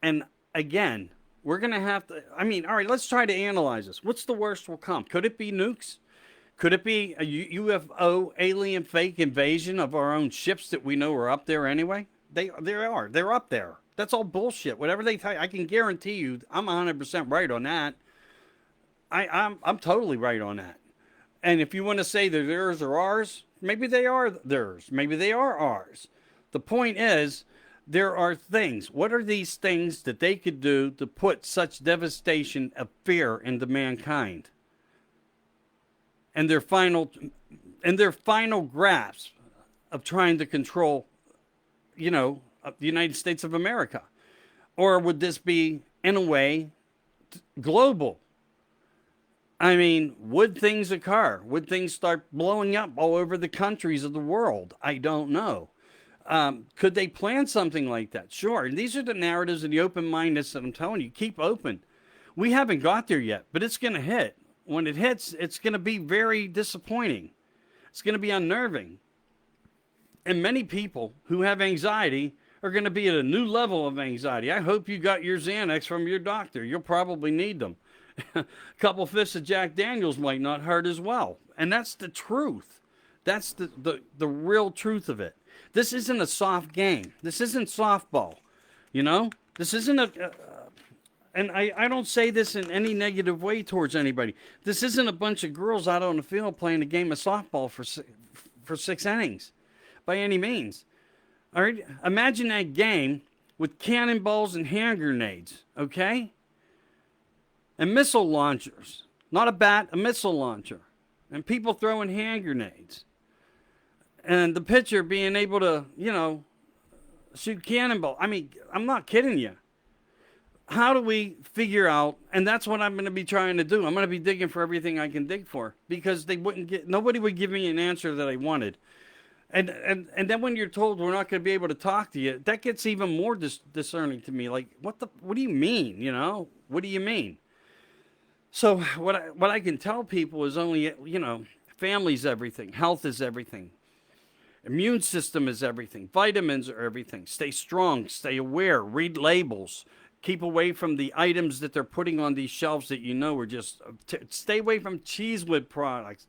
And again, we're going to have to, I mean, all right, let's try to analyze this. What's the worst will come? Could it be nukes? Could it be a UFO alien fake invasion of our own ships that we know are up there anyway? They are. They're up there. That's all bullshit. Whatever they tell you, I can guarantee you I'm 100% right on that. I'm totally right on that. And if you want to say that theirs are ours, maybe they are theirs. Maybe they are ours. The point is, there are things. What are these things that they could do to put such devastation of fear into mankind? And their final grasp of trying to control, the United States of America? Or would this be, in a way, global? I mean, would things occur? Would things start blowing up all over the countries of the world? I don't know. Could they plan something like that? Sure. And these are the narratives and the open-mindedness that I'm telling you. Keep open. We haven't got there yet, but it's going to hit. When it hits, it's going to be very disappointing. It's going to be unnerving. And many people who have anxiety are going to be at a new level of anxiety. I hope you got your Xanax from your doctor. You'll probably need them. A couple fists of Jack Daniels might not hurt as well. And that's the truth. That's the real truth of it. This isn't a soft game. This isn't softball. This isn't and I don't say this in any negative way towards anybody. This isn't a bunch of girls out on the field playing a game of softball for 6 innings by any means. All right? Imagine that game with cannonballs and hand grenades, okay? And missile launchers. Not a bat, a missile launcher. And people throwing hand grenades. And the pitcher being able to, shoot cannonball. I mean, I'm not kidding you. How do we figure out, and that's what I'm going to be trying to do. I'm going to be digging for everything I can dig for, because nobody would give me an answer that I wanted. And then when you're told we're not going to be able to talk to you, that gets even more discerning to me. Like, what do you mean? What do you mean? So what I can tell people is only, family's everything. Health is everything. Immune system is everything. Vitamins are everything. Stay strong. Stay aware. Read labels. Keep away from the items that they're putting on these shelves that are just... Stay away from cheesewood products,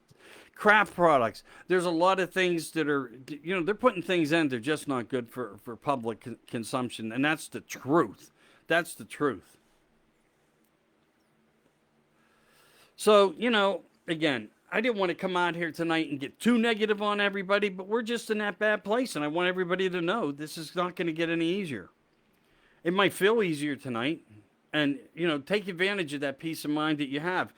craft products. There's a lot of things that are... they're putting things in. They're just not good for public consumption. And that's the truth. That's the truth. So, again, I didn't want to come out here tonight and get too negative on everybody, but we're just in that bad place, and I want everybody to know this is not going to get any easier. It might feel easier tonight, and, take advantage of that peace of mind that you have.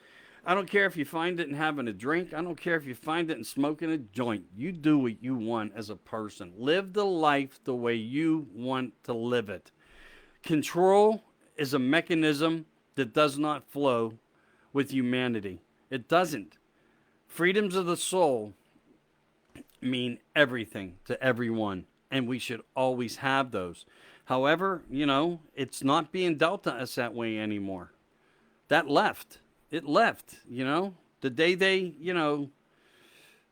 I don't care if you find it in having a drink. I don't care if you find it in smoking a joint. You do what you want as a person. Live the life the way you want to live it. Control is a mechanism that does not flow with humanity. It doesn't. Freedoms of the soul mean everything to everyone, and we should always have those. However, it's not being dealt to us that way anymore. That left. It left, The day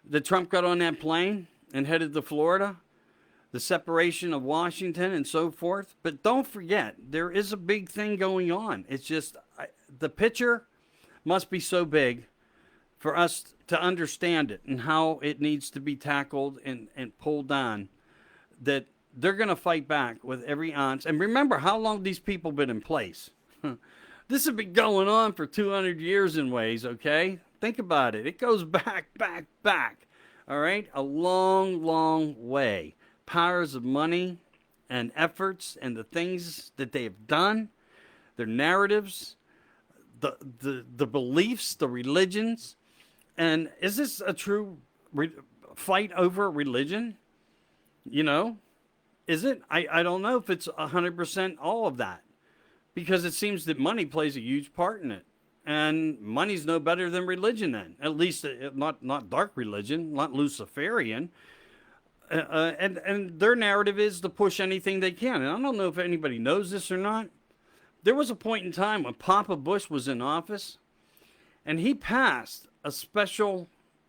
that Trump got on that plane and headed to Florida, the separation of Washington and so forth. But don't forget, there is a big thing going on. It's just the picture must be so big for us to understand it and how it needs to be tackled and pulled on, that they're going to fight back with every ounce. And remember how long these people been in place. This has been going on for 200 years in ways, okay? Think about it. It goes back. All right? A long, long way. Powers of money and efforts and the things that they have done, their narratives, the beliefs, the religions. And is this a true fight over religion? Is it? I don't know if it's 100% all of that, because it seems that money plays a huge part in it. And money's no better than religion then. At least not dark religion, not Luciferian. And their narrative is to push anything they can. And I don't know if anybody knows this or not. There was a point in time when Papa Bush was in office, and he passed a special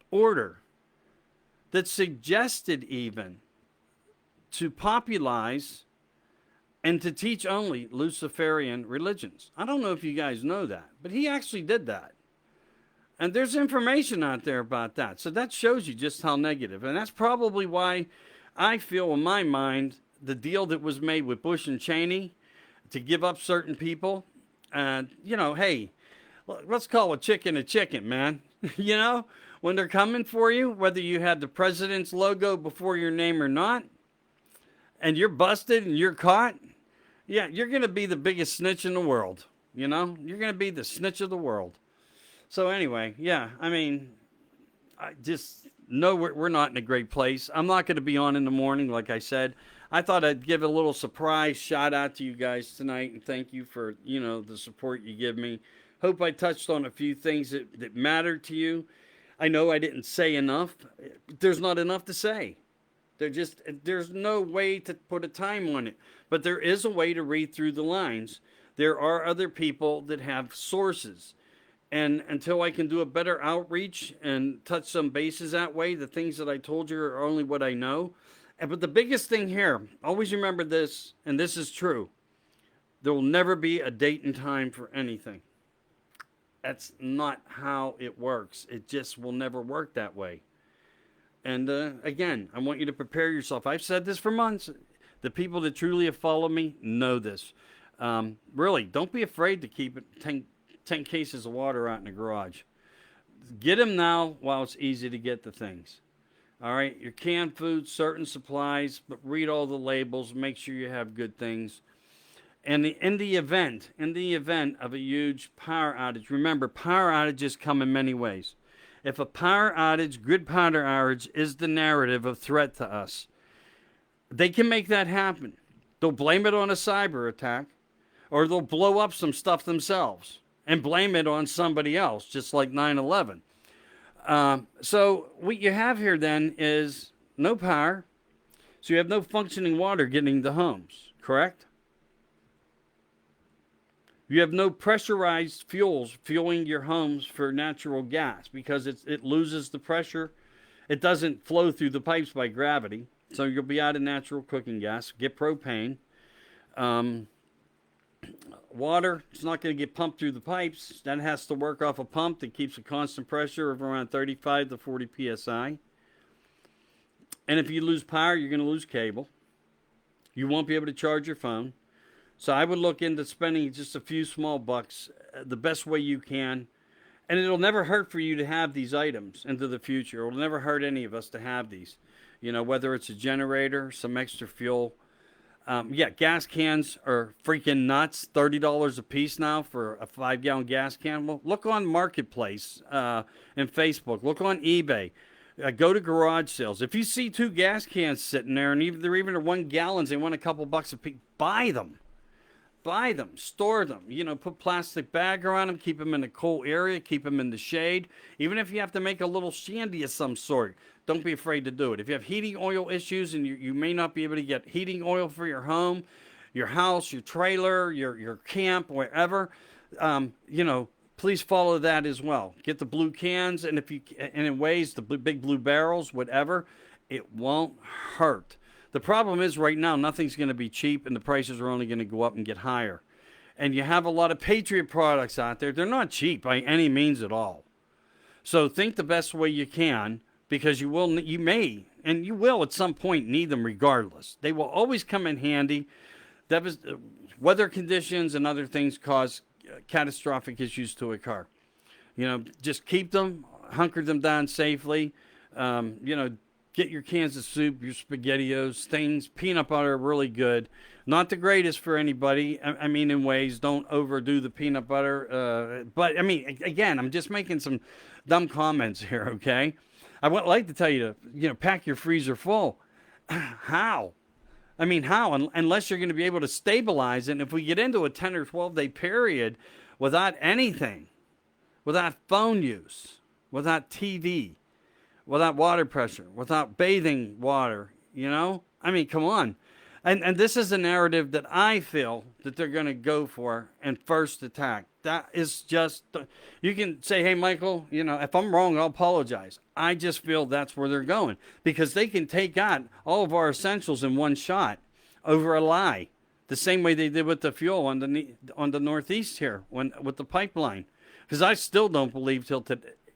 order that suggested even to popularize and to teach only Luciferian religions. I don't know if you guys know that, but he actually did that. And there's information out there about that. So that shows you just how negative. And that's probably why I feel in my mind the deal that was made with Bush and Cheney to give up certain people. And, hey, let's call a chicken, man. When they're coming for you, whether you had the president's logo before your name or not, and you're busted and you're caught, yeah, you're going to be the biggest snitch in the world. You're going to be the snitch of the world. So anyway, yeah, I just know we're not in a great place. I'm not going to be on in the morning, like I said. I thought I'd give a little surprise shout out to you guys tonight and thank you for, the support you give me. Hope I touched on a few things that matter to you. I know I didn't say enough. There's not enough to say. There's no way to put a time on it. But there is a way to read through the lines. There are other people that have sources. And until I can do a better outreach and touch some bases that way, the things that I told you are only what I know. But the biggest thing here, always remember this, and this is true. There will never be a date and time for anything. That's not how it works. It just will never work that way. And again, I want you to prepare yourself. I've said this for months. The people that truly have followed me know this. Really, don't be afraid to keep it 10 cases of water out in the garage. Get them now while it's easy to get the things. All right, your canned food, certain supplies, but read all the labels. Make sure you have good things. And in the event of a huge power outage, remember, power outages come in many ways. If a power outage, grid power outage, is the narrative of threat to us, they can make that happen. They'll blame it on a cyber attack, or they'll blow up some stuff themselves and blame it on somebody else, just like 9/11. So what you have here then is no power, so you have no functioning water getting to homes, correct? You have no pressurized fuels fueling your homes for natural gas because it loses the pressure. It doesn't flow through the pipes by gravity, so you'll be out of natural cooking gas. Get propane. Water, it's not going to get pumped through the pipes. That has to work off a pump that keeps a constant pressure of around 35 to 40 psi. And if you lose power, you're going to lose cable. You won't be able to charge your phone. So I would look into spending just a few small bucks the best way you can. And it'll never hurt for you to have these items into the future. It'll never hurt any of us to have these. Whether it's a generator, some extra fuel. Gas cans are freaking nuts. $30 a piece now for a 5-gallon gas can. Well, look on Marketplace and Facebook. Look on eBay. Go to garage sales. If you see 2 gas cans sitting there, and they're even 1 gallons, they want a couple bucks a piece, buy them. Buy them, store them, put plastic bag around them, keep them in a cool area, keep them in the shade. Even if you have to make a little shandy of some sort, don't be afraid to do it. If you have heating oil issues and you may not be able to get heating oil for your home, your house, your trailer, your camp, wherever, please follow that as well. Get the blue cans, and in ways, the big blue barrels, whatever, it won't hurt. The problem is right now, nothing's going to be cheap and the prices are only going to go up and get higher. And you have a lot of Patriot products out there. They're not cheap by any means at all. So think the best way you can, because you may at some point need them regardless. They will always come in handy. Weather conditions and other things cause catastrophic issues to occur. Just keep them, hunker them down safely. Get your cans of soup, your SpaghettiOs, things. Peanut butter, really good. Not the greatest for anybody. In ways, don't overdo the peanut butter. But again, I'm just making some dumb comments here, okay? I would like to tell you to, pack your freezer full. How? How? Unless you're going to be able to stabilize it. And if we get into a 10 or 12 day period without anything, without phone use, without TV, without water pressure, without bathing water, you know? I mean, come on. And this is a narrative that I feel that they're going to go for and first attack. That is just, you can say, hey, Michael, you know, if I'm wrong, I'll apologize. I just feel that's where they're going because they can take out all of our essentials in one shot over a lie. The same way they did with the fuel on the Northeast here with the pipeline. Because I still don't believe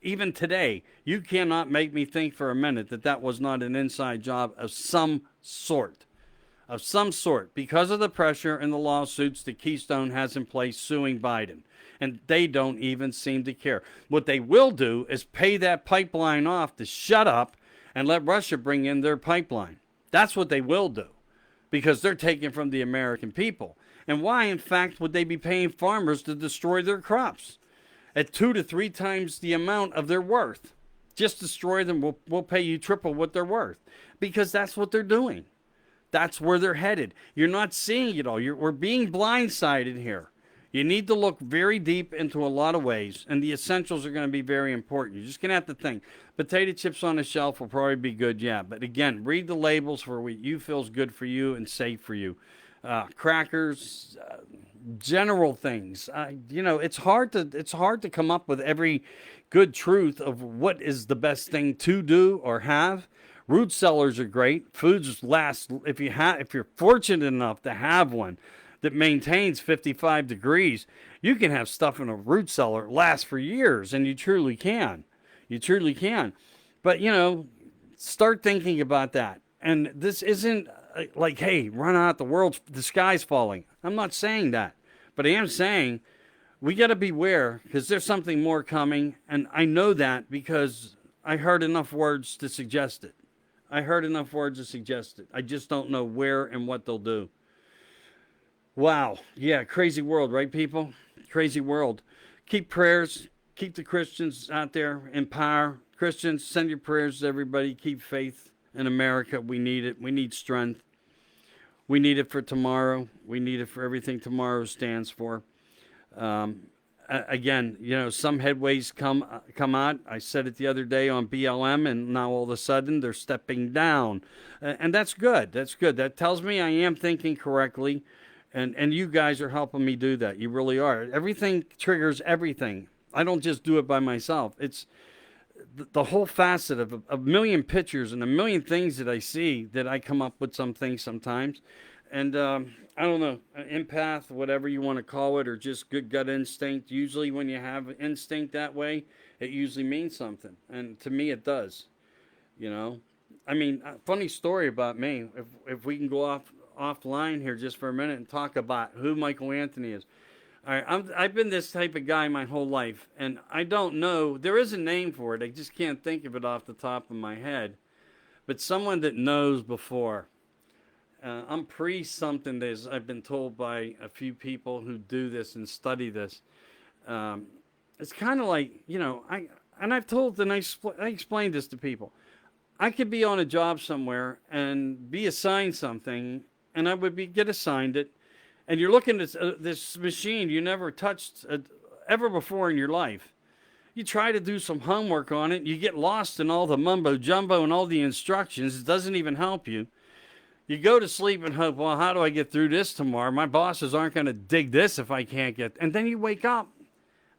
even today, you cannot make me think for a minute that that was not an inside job of some sort. Of some sort, because of the pressure and the lawsuits that Keystone has in place suing Biden. And they don't even seem to care. What they will do is pay that pipeline off to shut up and let Russia bring in their pipeline. That's what they will do, because they're taking from the American people. And why, in fact, would they be paying farmers to destroy their crops at 2 to 3 times the amount of their worth? Just destroy them, we'll pay you triple what they're worth, because that's what they're doing. That's where they're headed. You're not seeing it all. We're being blindsided here. You need to look very deep into a lot of ways, and the essentials are going to be very important. You're just going to have to think. Potato chips on the shelf will probably be good, yeah. But again, read the labels for what you feel is good for you and safe for you. Crackers, general things. You know, it's hard to come up with every good truth of what is the best thing to do or have. Root cellars are great. Foods last if you're fortunate enough to have one that maintains 55 degrees. You can have stuff in a root cellar last for years, and you truly can. You truly can. But you know, start thinking about that. And this isn't like, hey, run out, the sky's falling. I'm not saying that, but I am saying we got to beware because there's something more coming, and I know that because I heard enough words to suggest it. I just don't know where and what they'll do. Wow. Yeah, crazy world, right, people? Crazy world. Keep prayers. Keep the Christians out there in power. Christians, send your prayers to everybody. Keep faith in America. We need it. We need strength. We need it for tomorrow. We need it for everything tomorrow stands for. Again, you know, some headways come out. I said it the other day on BLM, and now all of a sudden they're stepping down. And that's good. That's good. That tells me I am thinking correctly. And you guys are helping me do that. You really are. Everything triggers everything. I don't just do it by myself. It's the whole facet of a million pictures and a million things that I see that I come up with some things sometimes. And I don't know, empath, whatever you want to call it, or just good gut instinct. Usually when you have instinct that way, it usually means something. And to me, it does. You know? I mean, funny story about me. If we can go offline here just for a minute and talk about who Michael Anthony is. All right, I've been this type of guy my whole life, and I don't know. There is a name for it. I just can't think of it off the top of my head. But someone that knows before. I'm pre-something that I've been told by a few people who do this and study this. It's kind of like, you know, I explained this to people. I could be on a job somewhere and be assigned something, and I would get assigned it, and you're looking at this machine you never touched ever before in your life. You try to do some homework on it, you get lost in all the mumbo jumbo and all the instructions. It doesn't even help you. You go to sleep and hope, well, how do I get through this tomorrow? My bosses aren't going to dig this if I can't get. And then you wake up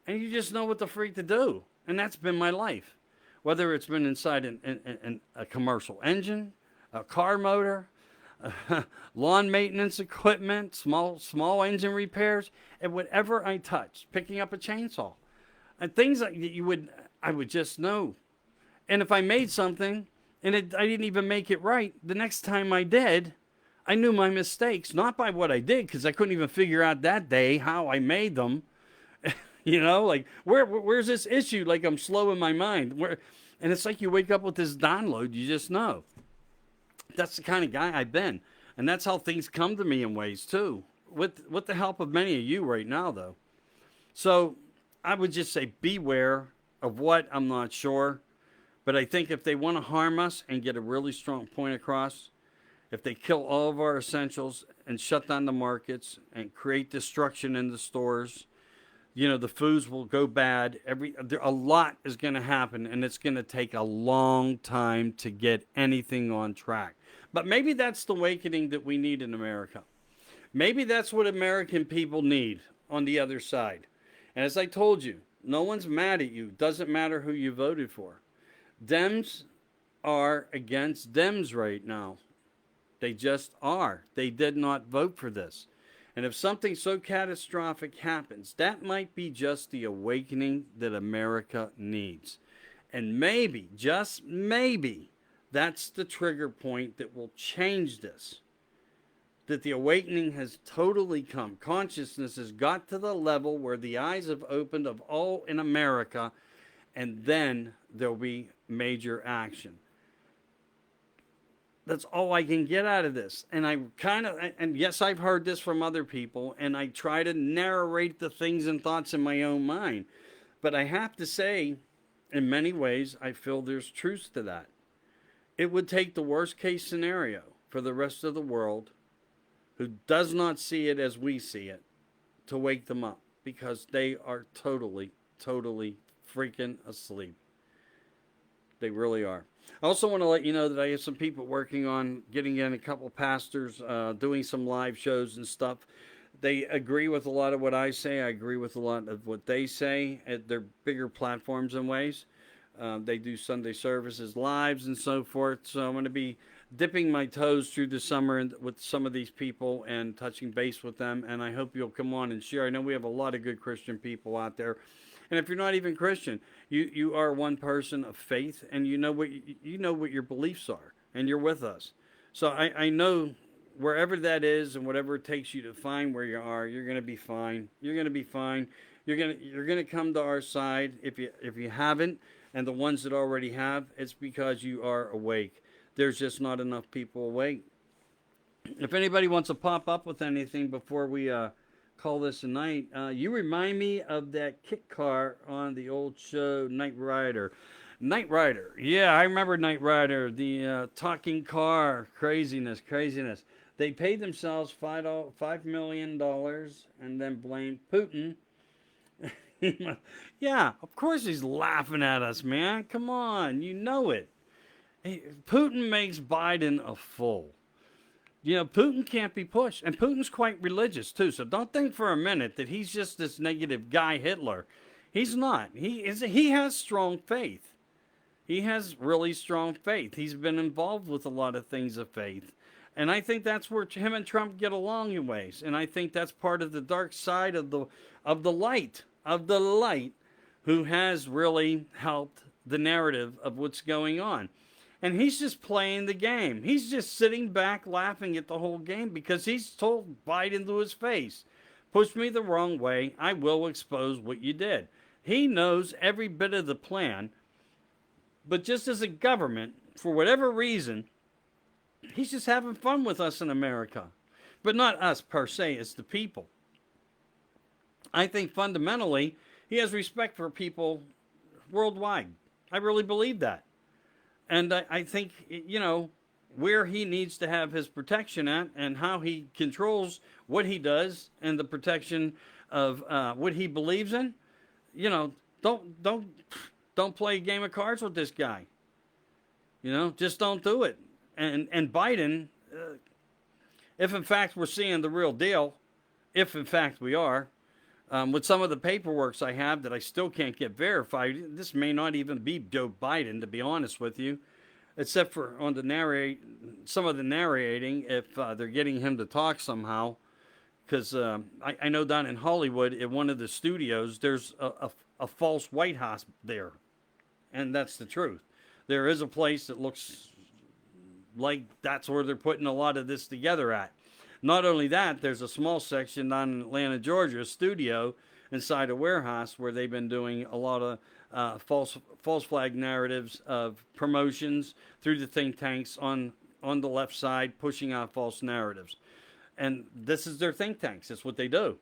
and you just know what the freak to do. And that's been my life. Whether it's been inside a commercial engine, a car motor, lawn maintenance equipment, small engine repairs, and whatever I touch, picking up a chainsaw. And things that I would just know. And if I made something, and I didn't even make it right, the next time I did, I knew my mistakes, not by what I did, because I couldn't even figure out that day how I made them. You know, like, where's this issue? Like, I'm slow in my mind. And it's like you wake up with this download, you just know. That's the kind of guy I've been. And that's how things come to me in ways, too. With the help of many of you right now, though. So, I would just say beware of what, I'm not sure. But I think if they want to harm us and get a really strong point across, if they kill all of our essentials and shut down the markets and create destruction in the stores, The foods will go bad. A lot is going to happen, and it's going to take a long time to get anything on track. But maybe that's the awakening that we need in America. Maybe that's what American people need on the other side. And as I told you, no one's mad at you. Doesn't matter who you voted for. Dems are against Dems right now. They just are. They did not vote for this. And if something so catastrophic happens, that might be just the awakening that America needs. And maybe, just maybe, that's the trigger point that will change this. That the awakening has totally come. Consciousness has got to the level where the eyes have opened of all in America, and then there'll be major action. That's all I can get out of this. And and yes, I've heard this from other people, and I try to narrate the things and thoughts in my own mind. But I have to say, in many ways, I feel there's truth to that. It would take the worst case scenario for the rest of the world who does not see it as we see it to wake them up, because they are totally, totally freaking asleep. They really are. I also want to let you know that I have some people working on getting in a couple pastors, doing some live shows and stuff. They agree with a lot of what I say. I agree with a lot of what they say at their bigger platforms and ways. They do Sunday services, lives, and so forth. So I'm going to be dipping my toes through the summer with some of these people and touching base with them. And I hope you'll come on and share. I know we have a lot of good Christian people out there. And if you're not even Christian, you are one person of faith, and you know what your beliefs are, and you're with us. So I know wherever that is and whatever it takes you to find where you are, you're going to be fine. You're going to be fine. You're going to come to our side. If you haven't, and the ones that already have, it's because you are awake. There's just not enough people awake. If anybody wants to pop up with anything before we call this a night, you remind me of that kit car on the old show, Knight Rider. Knight Rider. Yeah, I remember Knight Rider, the talking car, craziness. They paid themselves $5 million and then blamed Putin. Yeah, of course he's laughing at us, man. Come on, you know it. Putin makes Biden a fool. Putin can't be pushed. And Putin's quite religious, too. So don't think for a minute that he's just this negative guy Hitler. He's not. He has strong faith. He has really strong faith. He's been involved with a lot of things of faith. And I think that's where him and Trump get along in ways. And I think that's part of the dark side of the light, who has really helped the narrative of what's going on. And he's just playing the game. He's just sitting back laughing at the whole game because he's told Biden to his face, push me the wrong way, I will expose what you did. He knows every bit of the plan, but just as a government, for whatever reason, he's just having fun with us in America. But not us per se, it's the people. I think fundamentally, he has respect for people worldwide. I really believe that. And I think, where he needs to have his protection at and how he controls what he does and the protection of what he believes in, don't play a game of cards with this guy. Just don't do it. And Biden, if in fact we're seeing the real deal, if in fact we are, with some of the paperwork I have that I still can't get verified, this may not even be Joe Biden, to be honest with you, except for on some of the narrating, if they're getting him to talk somehow. Because I know down in Hollywood, in one of the studios, there's a false White House there. And that's the truth. There is a place that looks like that's where they're putting a lot of this together at. Not only that, there's a small section down in Atlanta, Georgia, a studio inside a warehouse where they've been doing a lot of false flag narratives of promotions through the think tanks on the left side, pushing out false narratives. And this is their think tanks. That's what they do.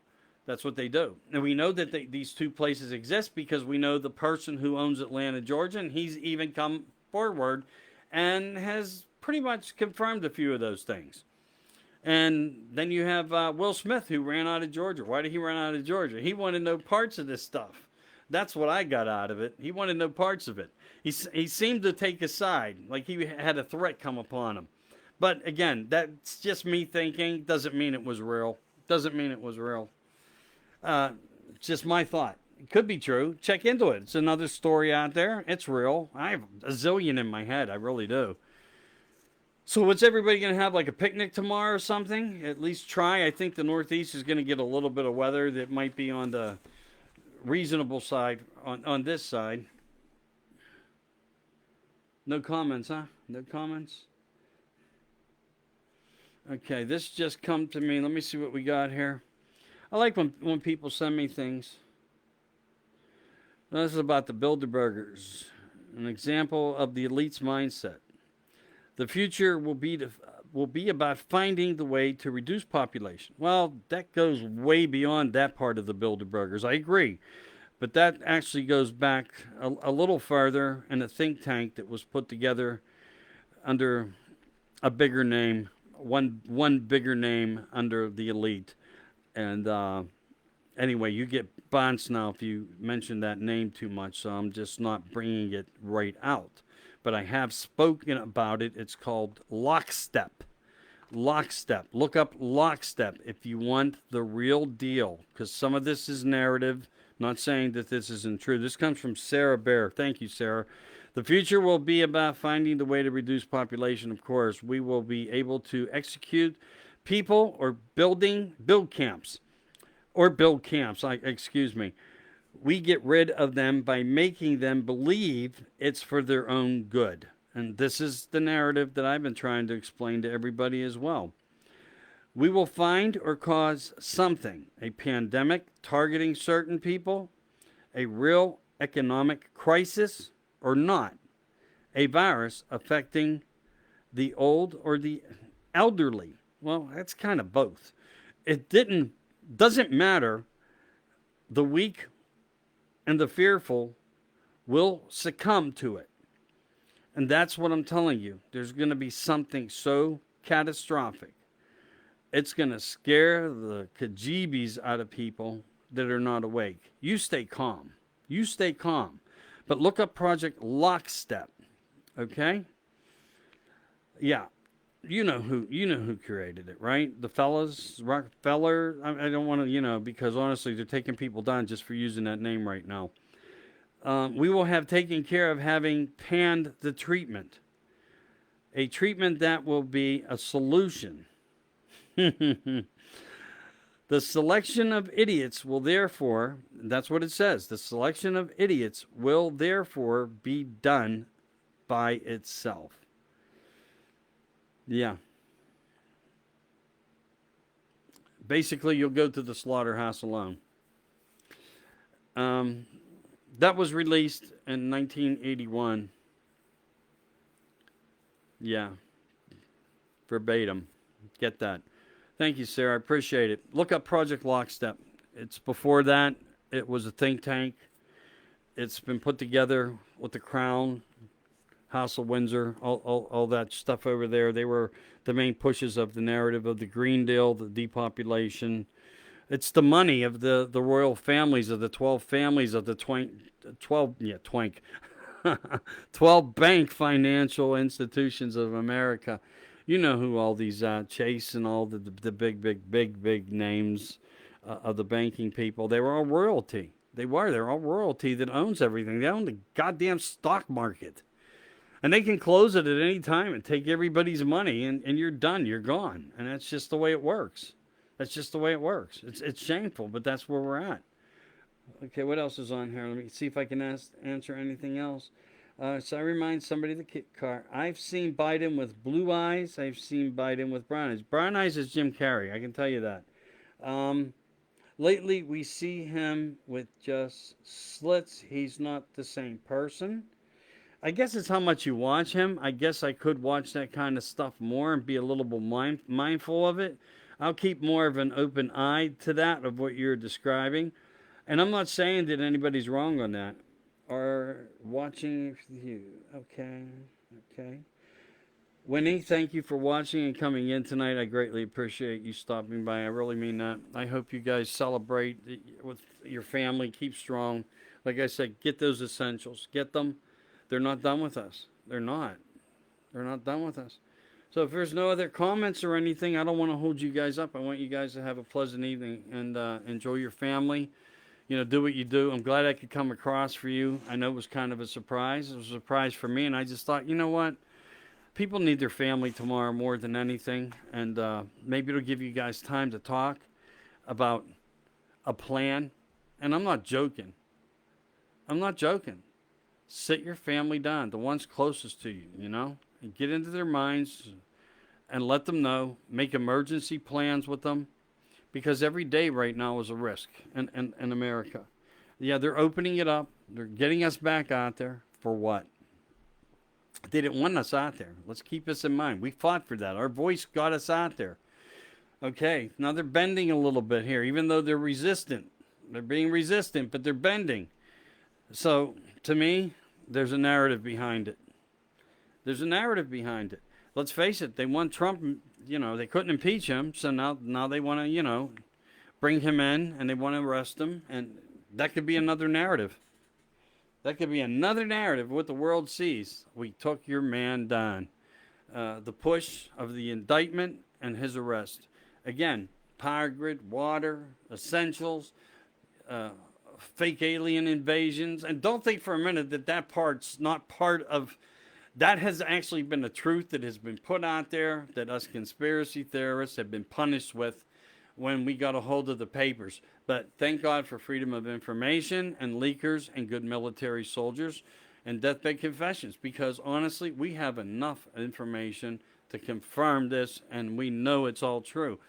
And we know that these two places exist because we know the person who owns Atlanta, Georgia, and he's even come forward and has pretty much confirmed a few of those things. And then you have Will Smith, who ran out of Georgia. Why did he run out of Georgia? He wanted no parts of this stuff. That's what I got out of it. He wanted no parts of it. He seemed to take a side, like he had a threat come upon him. But again, that's just me thinking. Doesn't mean it was real. Doesn't mean it was real. It's just my thought. It could be true. Check into it. It's another story out there. It's real. I have a zillion in my head. I really do. So what's everybody going to have, like a picnic tomorrow or something? At least try. I think the Northeast is going to get a little bit of weather that might be on the reasonable side, on this side. No comments, huh? No comments? Okay, this just come to me. Let me see what we got here. I like when people send me things. This is about the Bilderbergers, an example of the elite's mindset. The future will be about finding the way to reduce population. Well, that goes way beyond that part of the Bilderbergers. I agree. But that actually goes back a little farther in a think tank that was put together under a bigger name, one bigger name under the elite. And anyway, you get bonds now if you mention that name too much, so I'm just not bringing it right out. But I have spoken about it. It's called Lockstep. Lockstep. Look up Lockstep if you want the real deal, because some of this is narrative. I'm not saying that this isn't true. This comes from Sarah Bear. Thank you, Sarah. The future will be about finding the way to reduce population, of course. We will be able to execute people or build camps. Excuse me. We get rid of them by making them believe it's for their own good. And this is the narrative that I've been trying to explain to everybody as well. We will find or cause something, a pandemic targeting certain people, a real economic crisis, or not, a virus affecting the old or the elderly. Well, that's kind of both. Doesn't matter. The weak and the fearful will succumb to it. And that's what I'm telling you. There's going to be something so catastrophic. It's going to scare the kajeebies out of people that are not awake. You stay calm. You stay calm. But look up Project Lockstep. Okay? Yeah. You know who created it, right? The fellas, Rockefeller. I don't want to, because honestly, they're taking people down just for using that name right now. We will have taken care of having panned the treatment. A treatment that will be a solution. The selection of idiots will therefore, that's what it says, the selection of idiots will therefore be done by itself. Yeah. Basically, you'll go to the slaughterhouse alone. That was released in 1981. Yeah. Verbatim. Get that. Thank you, Sarah. I appreciate it. Look up Project Lockstep. It's before that. It was a think tank. It's been put together with the Crown, House of Windsor, all that stuff over there. They were the main pushes of the narrative of the Green Deal, the depopulation. It's the money of the royal families, of the 12 families of the 12 bank financial institutions of America. You know who all these Chase and all the big names of the banking people. They were all royalty. They're all royalty that owns everything. They own the goddamn stock market. And they can close it at any time and take everybody's money, and you're done. You're gone. And that's just the way it works. That's just the way it works. It's shameful, but that's where we're at. Okay, what else is on here? Let me see if I can answer anything else. So I remind somebody of the kit car. I've seen Biden with blue eyes. I've seen Biden with brown eyes. Brown eyes is Jim Carrey. I can tell you that. Lately, we see him with just slits. He's not the same person. I guess it's how much you watch him. I guess I could watch that kind of stuff more and be a little bit mindful of it. I'll keep more of an open eye to that, of what you're describing. And I'm not saying that anybody's wrong on that. Or watching you. Okay. Winnie, thank you for watching and coming in tonight. I greatly appreciate you stopping by. I really mean that. I hope you guys celebrate with your family. Keep strong. Like I said, get those essentials. Get them. They're not done with us. They're not. They're not done with us. So if there's no other comments or anything, I don't want to hold you guys up. I want you guys to have a pleasant evening and enjoy your family. Do what you do. I'm glad I could come across for you. I know it was kind of a surprise. It was a surprise for me, and I just thought, you know what? People need their family tomorrow more than anything, and maybe it'll give you guys time to talk about a plan. And I'm not joking. I'm not joking. Sit your family down, the ones closest to you, and get into their minds and let them know. Make emergency plans with them, because every day right now is a risk in America. Yeah, they're opening it up. They're getting us back out there for what? They didn't want us out there. Let's keep this in mind. We fought for that. Our voice got us out there. Okay, now they're bending a little bit here, even though they're resistant. They're being resistant, but they're bending. So, to me, there's a narrative behind it. There's a narrative behind it. Let's face it, they want Trump, they couldn't impeach him, so now they want to, bring him in and they want to arrest him, and that could be another narrative. That could be another narrative of what the world sees. We took your man down. The push of the indictment and his arrest. Again, power grid, water, essentials, fake alien invasions. And don't think for a minute that part's not part of... That has actually been a truth that has been put out there that us conspiracy theorists have been punished with when we got a hold of the papers. But thank God for freedom of information and leakers and good military soldiers and deathbed confessions, because honestly, we have enough information to confirm this, and we know it's all true.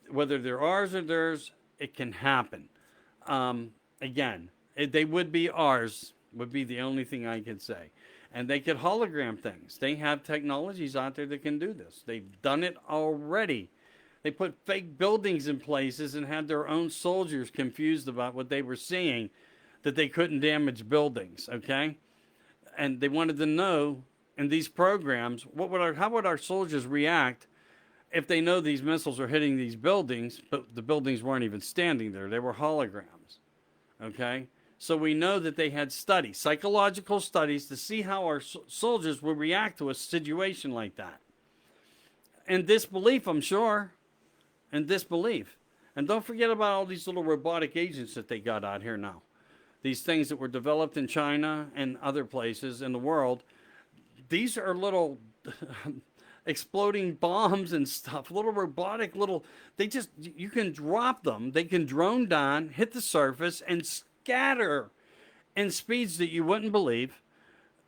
Whether they're ours or theirs, it can happen. Again, they would be ours, would be the only thing I could say. And they could hologram things. They have technologies out there that can do this. They've done it already. They put fake buildings in places and had their own soldiers confused about what they were seeing, that they couldn't damage buildings, okay? And they wanted to know in these programs, how would our soldiers react if they know these missiles are hitting these buildings, but the buildings weren't even standing there. They were holograms, okay? So we know that they had studies, psychological studies, to see how our soldiers would react to a situation like that. In disbelief, I'm sure. In disbelief. And don't forget about all these little robotic agents that they got out here now. These things that were developed in China and other places in the world. These are little exploding bombs and stuff. Little robotic, you can drop them. They can drone down, hit the surface, and scatter in speeds that you wouldn't believe,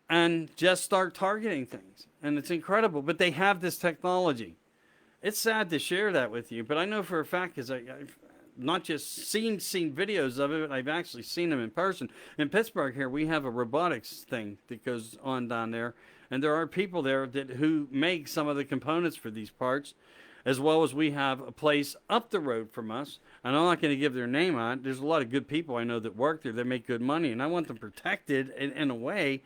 and just start targeting things. And it's incredible. But they have this technology. It's sad to share that with you, but I know for a fact, because I've not just seen videos of it, but I've actually seen them in person. In Pittsburgh here, we have a robotics thing that goes on down there, and there are people there who make some of the components for these parts, as well as we have a place up the road from us, and I'm not going to give their name on. There's a lot of good people I know that work there that make good money, and I want them protected in a way.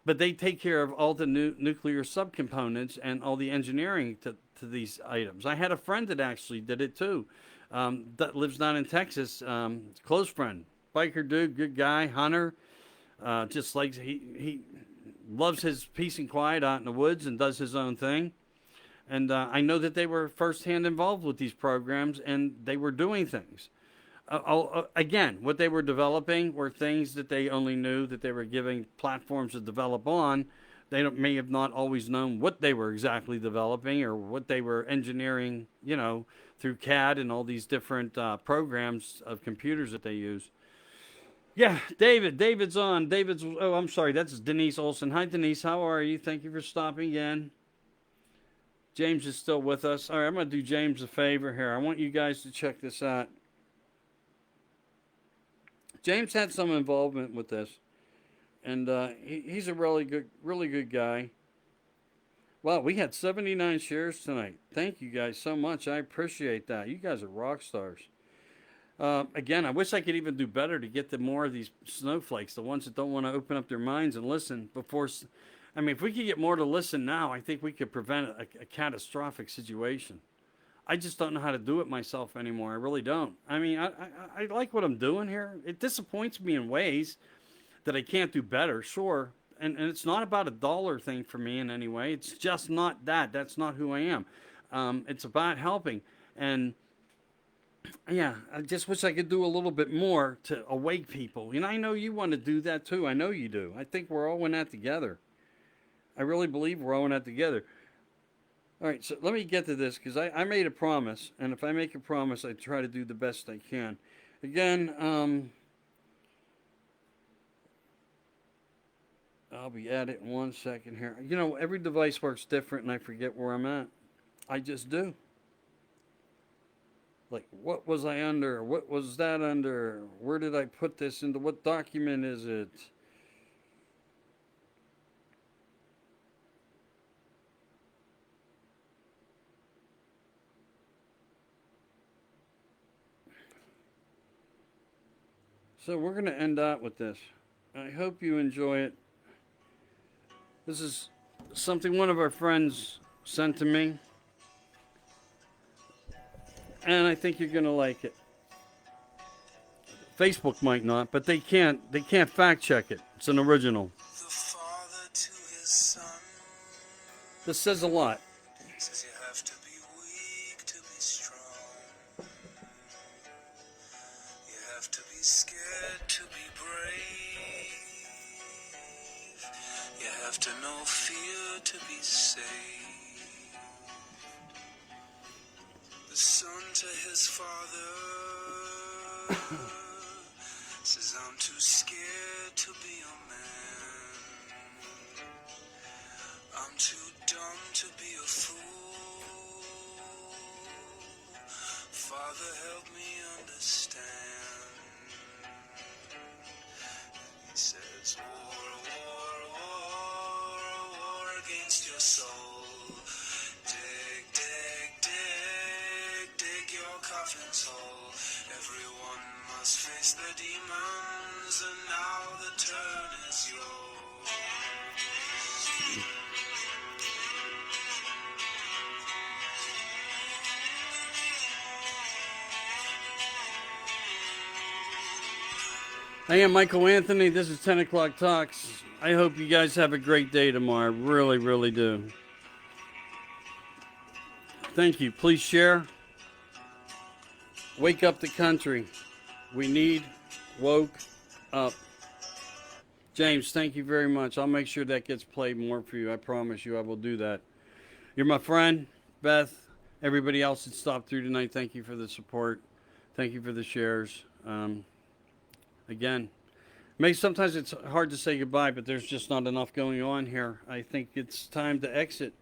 But they take care of all the nuclear subcomponents and all the engineering to these items. I had a friend that actually did it too, that lives down in Texas, close friend, biker dude, good guy, hunter, just like he loves his peace and quiet out in the woods and does his own thing. And I know that they were firsthand involved with these programs, and they were doing things. Again, what they were developing were things that they only knew that they were giving platforms to develop on. They may have not always known what they were exactly developing or what they were engineering, through CAD and all these different programs of computers that they use. Yeah, David's on. I'm sorry, that's Denise Olson. Hi, Denise. How are you? Thank you for stopping in. James is still with us. All right, I'm going to do James a favor here. I want you guys to check this out. James had some involvement with this, and he's a really good guy. Wow, we had 79 shares tonight. Thank you guys so much. I appreciate that. You guys are rock stars. Again, I wish I could even do better to get to more of these snowflakes, the ones that don't want to open up their minds and listen before. I mean, if we could get more to listen now, I think we could prevent a catastrophic situation. I just don't know how to do it myself anymore. I really don't. I mean, I like what I'm doing here. It disappoints me in ways that I can't do better, sure. And it's not about a dollar thing for me in any way. It's just not that. That's not who I am. It's about helping. And yeah, I just wish I could do a little bit more to awake people. You know, I know you want to do that too. I know you do. I think we're all in that together. I really believe we're all in that together. All right, so let me get to this because I made a promise. And if I make a promise, I try to do the best I can. Again, I'll be at it in 1 second here. You know, every device works different and I forget where I'm at. I just do. Like, what was I under? What was that under? Where did I put this into? What document is it? So we're going to end out with this. I hope you enjoy it. This is something one of our friends sent to me. And I think you're going to like it. Facebook might not, but they can't fact check it. It's an original. The father to his son. This says a lot. Says you have to be weak to be strong. You have to be scared to be brave. You have to know fear to be safe. The son to his father says, I'm too scared to be a man. I'm too dumb to be a fool. Father, help me understand. He says, war against your soul. Dig, dig, dig, dig your coffin's hole. Everyone must face their demons, and now the turn is yours. I am Michael Anthony. This is 10 O'Clock Talks. I hope you guys have a great day tomorrow. I really, really do. Thank you. Please share. Wake up the country. We need woke up. James, thank you very much. I'll make sure that gets played more for you. I promise you I will do that. You're my friend, Beth. Everybody else that stopped through tonight, thank you for the support. Thank you for the shares. Again, sometimes it's hard to say goodbye, but there's just not enough going on here. I think it's time to exit.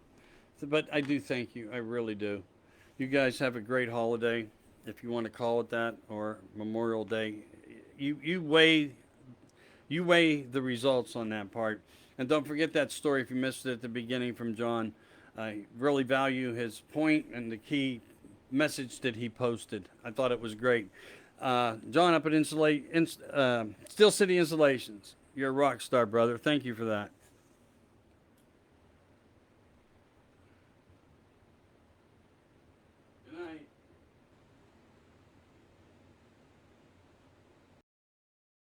But I do thank you. I really do. You guys have a great holiday, if you want to call it that, or Memorial Day. You weigh the results on that part. And don't forget that story if you missed it at the beginning from John. I really value his point and the key message that he posted. I thought it was great. John up at Steel City Installations. You're a rock star, brother. Thank you for that.